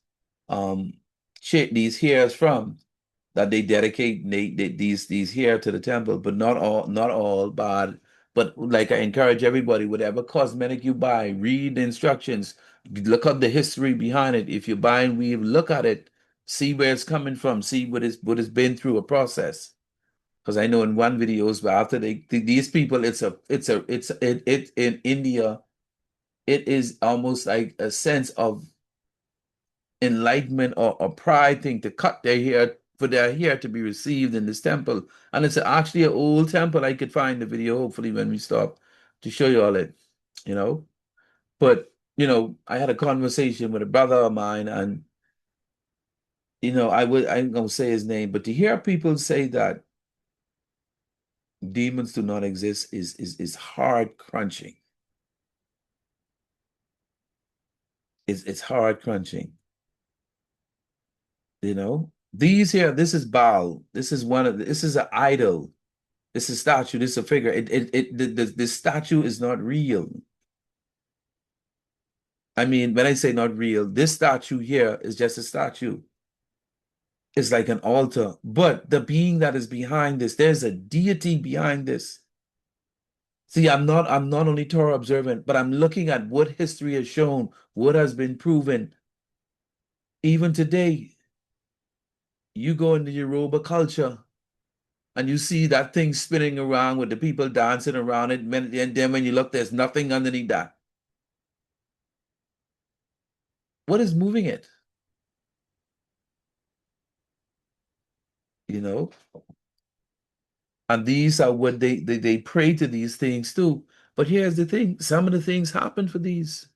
um these hairs from that they dedicate these hair to the temple, but not all bad. But like I encourage everybody, whatever cosmetic you buy, read the instructions, look up the history behind it. If you're buying weave, look at it, see where it's coming from, see what it's been through a process. Because I know in one videos, but after these people, it's in India, it is almost like a sense of enlightenment or pride thing to cut their hair for their hair to be received in this temple. And it's actually an old temple. I could find the video hopefully when we stop to show you all it, you know. But I had a conversation with a brother of mine, and I'm gonna say his name, but to hear people say that demons do not exist is heart crunching. It's heart crunching. These here, this is Baal. This is an idol. This is a statue. This is a figure. The statue is not real. I mean, when I say not real, this statue here is just a statue. It's like an altar. But the being that is behind this, there's a deity behind this. See, I'm not only Torah observant, but I'm looking at what history has shown, what has been proven. Even today, you go into Yoruba culture and you see that thing spinning around with the people dancing around it, and then when you look, there's nothing underneath that. What is moving it? You know? And these are what they pray to these things too. But here's the thing, some of the things happen for these.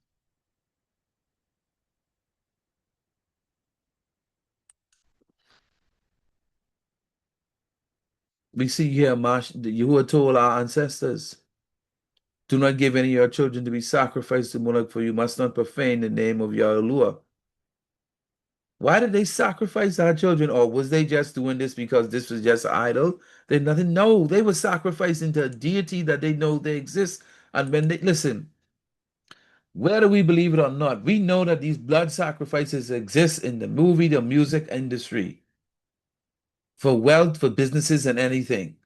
We see here, Yahuwah told our ancestors, do not give any of your children to be sacrificed to Moloch, for you must not profane the name of Yahuwah. Why did they sacrifice our children? Or was they just doing this because this was just an idol? They nothing. No, they were sacrificing to a deity that they know they exist. And when they listen, whether we believe it or not, we know that these blood sacrifices exist in the movie, the music industry, for wealth, for businesses, and anything.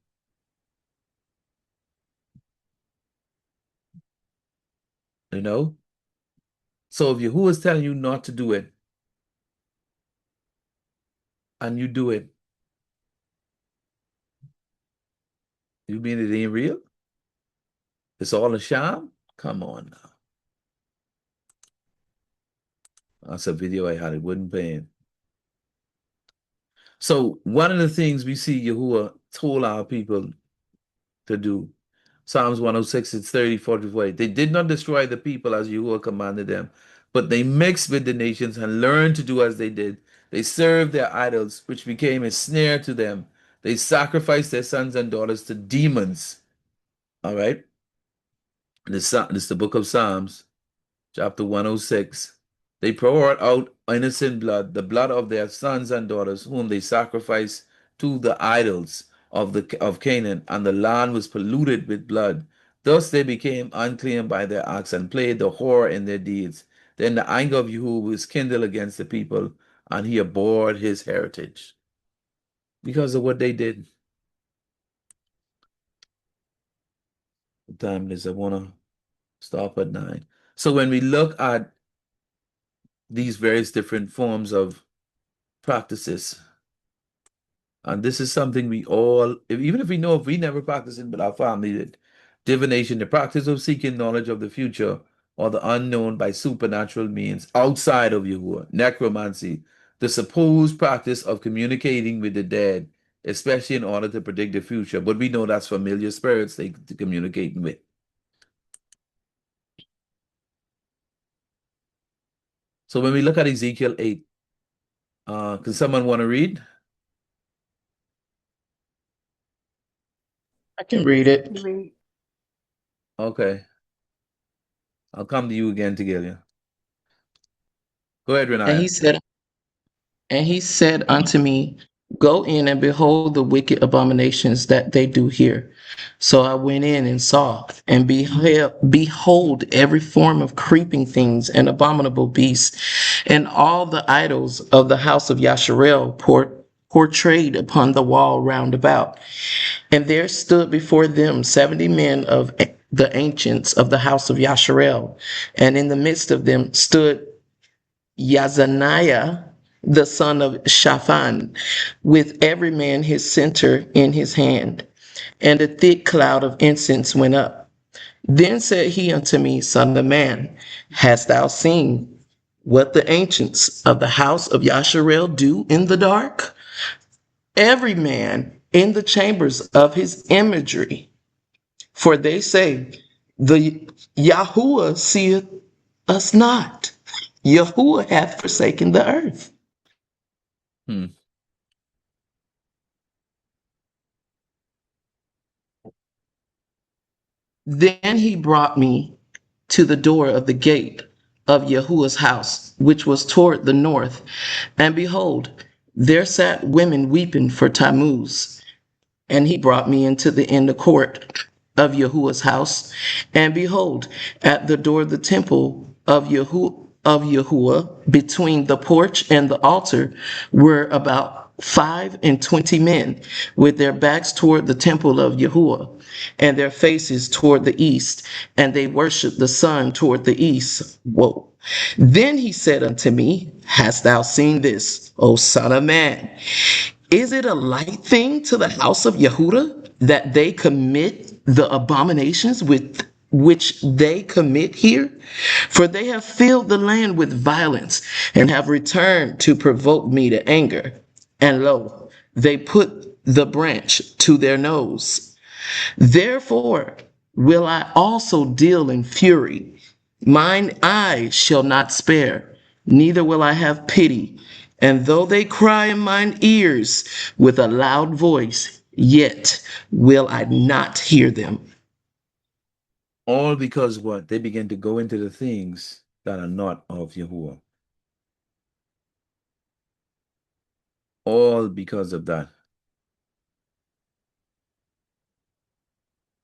You know? So if Yahuwah is telling you not to do it, and you do it, you mean it ain't real? It's all a sham? Come on now. That's a video I had. It wouldn't pay. So one of the things we see Yahuwah told our people to do, Psalms 106, it's 30, 44. They did not destroy the people as Yahuwah commanded them, but they mixed with the nations and learned to do as they did. They served their idols, which became a snare to them. They sacrificed their sons and daughters to demons. All right? This is the book of Psalms, chapter 106. They poured out innocent blood, the blood of their sons and daughters, whom they sacrificed to the idols of Canaan, and the land was polluted with blood. Thus they became unclean by their acts and played the whore in their deeds. Then the anger of Yahuwah was kindled against the people, and he abhorred his heritage because of what they did. What time is it? I want to stop at 9. So when we look at these various different forms of practices, and this is something we all, even if we know if we never practice it, but our family did. Divination, the practice of seeking knowledge of the future or the unknown by supernatural means outside of Yahuwah. Necromancy, the supposed practice of communicating with the dead, especially in order to predict the future. But we know that's familiar spirits they communicating with. So when we look at Ezekiel 8, can someone want to read? I can read it. Okay. I'll come to you again to get you. Go ahead, And Renaya. he said, And he said unto me, Go in and behold the wicked abominations that they do here. So I went in and saw, and behold every form of creeping things and abominable beasts, and all the idols of the house of Yasharel portrayed upon the wall round about. And there stood before them 70 men of the ancients of the house of Yasharel, and in the midst of them stood Yazaniah, the son of Shaphan, with every man his censer in his hand. And a thick cloud of incense went up. Then said he unto me, Son of man, hast thou seen what the ancients of the house of Yasharel do in the dark? Every man in the chambers of his imagery. For they say, The Yahuwah seeth us not. Yahuwah hath forsaken the earth. Hmm. Then he brought me to the door of the gate of Yahuwah's house, which was toward the north. And behold, there sat women weeping for Tammuz. And he brought me into the inner court of Yahuwah's house. And behold, at the door of the temple of Yahuwah, between the porch and the altar, were about 25 men, with their backs toward the temple of Yahuwah, and their faces toward the east, and they worshiped the sun toward the east. Whoa. Then he said unto me, Hast thou seen this, O son of man? Is it a light thing to the house of Yehuda that they commit the abominations with which they commit here? For they have filled the land with violence and have returned to provoke me to anger. And lo, they put the branch to their nose. Therefore will I also deal in fury. Mine eye shall not spare, neither will I have pity. And though they cry in mine ears with a loud voice, yet will I not hear them. All because what? They begin to go into the things that are not of Yahuwah. All because of that.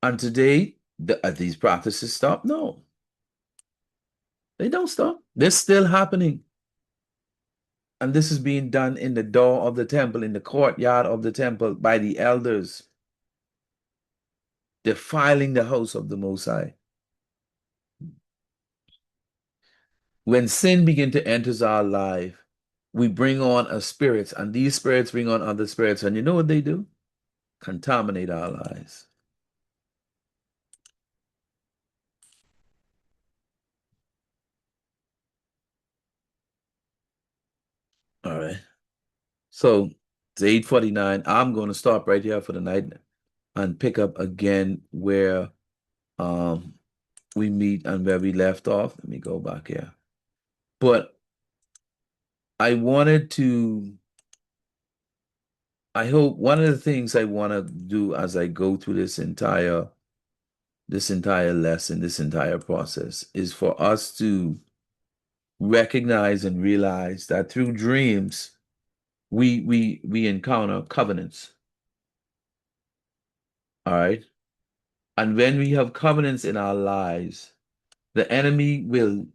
And today, these practices stop? No, they don't stop. They're still happening. And this is being done in the door of the temple, in the courtyard of the temple by the elders, defiling the house of the Most High. When sin begin to enter our life, we bring on a spirits, and these spirits bring on other spirits. And you know what they do? Contaminate our lives. All right. So it's 8:49. I'm going to stop right here for the night and pick up again where um we meet and where we left off. Let me go back here. But I wanted to, I hope one of the things I want to do as I go through this entire lesson, this entire process is for us to recognize and realize that through dreams we encounter covenants. All right. And when we have covenants in our lives, the enemy will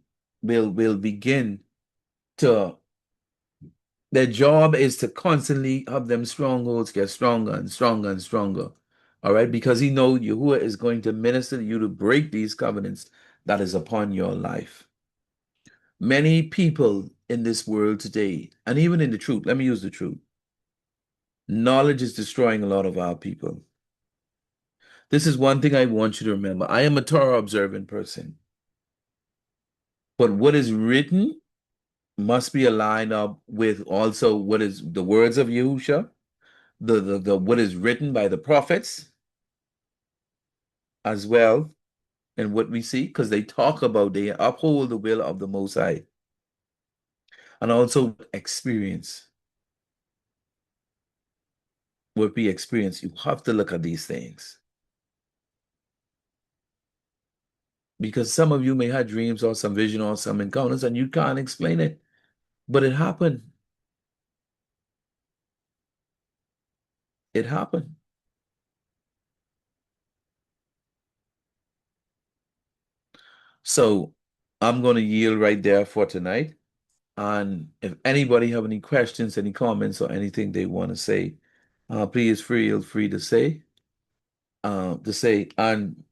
begin to, their job is to constantly have them strongholds get stronger and stronger and stronger. All right, because he knows Yahuwah is going to minister to you to break these covenants that is upon your life. Many people in this world today, and even in the truth, let me use the truth. Knowledge is destroying a lot of our people. This is one thing I want you to remember. I am a Torah observant person. But what is written must be aligned up with also what is the words of Yahusha, the what is written by the prophets as well, and what we see, because they talk about, they uphold the will of the Most High, and also experience. What we experience, you have to look at these things. Because some of you may have dreams or some vision or some encounters and you can't explain it, but it happened. It happened. So I'm going to yield right there for tonight. And if anybody have any questions, any comments, or anything they want to say, please feel free to say. And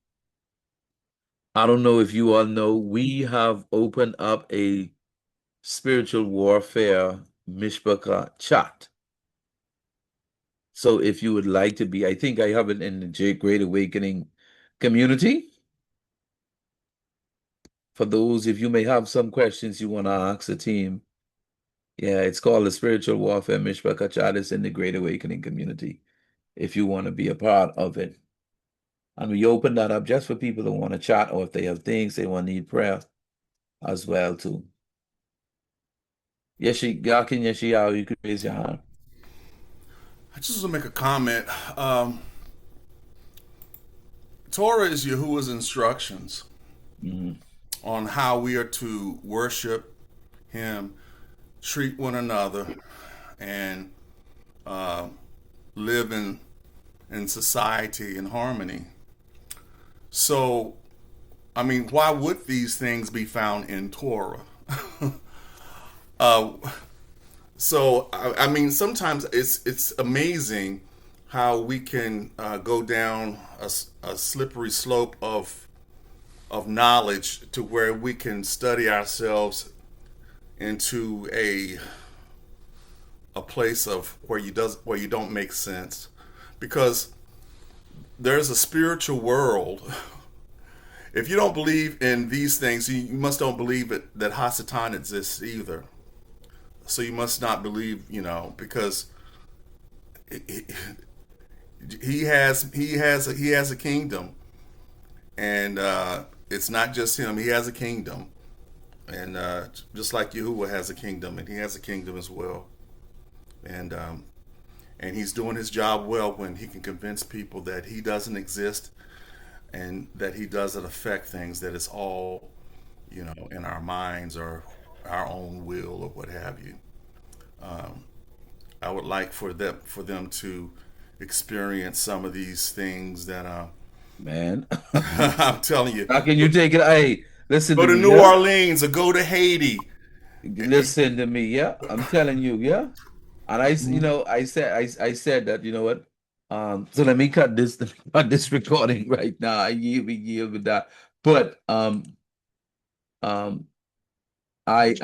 I don't know if you all know, we have opened up a spiritual warfare Mishpachah chat. So if you would like to be, I think I have it in the Great Awakening community. For those, if you may have some questions you want to ask the team, yeah, it's called the Spiritual Warfare Mishpachah chat. It's in the Great Awakening community, if you want to be a part of it. And we open that up just for people who want to chat, or if they have things they want to need prayer as well too. Yakin Yeshiyahu, you could raise your hand. I just want to make a comment. Torah is Yahuwah's instructions on how we are to worship Him, treat one another, and live in society in harmony. So, I mean, why would these things be found in Torah? uh, I mean, sometimes it's amazing how we can go down a slippery slope of knowledge to where we can study ourselves into a place of where you don't make sense, because there's a spiritual world. If you don't believe in these things, you must don't believe that Hasatan exists either. So you must not believe, because he has a kingdom, and it's not just him. He has a kingdom, and just like Yahuwah has a kingdom, and he has a kingdom as well. And And he's doing his job well when he can convince people that he doesn't exist and that he doesn't affect things, that it's all, in our minds or our own will or what have you. I would like for them to experience some of these things that Man. I'm telling you. How can you take it? Hey, listen Go to to me, New yeah? Orleans or go to Haiti. Listen to me, yeah? I'm telling you, yeah? And Mm. I said that, you know what? So let me cut this recording right now. I yield with that. But um I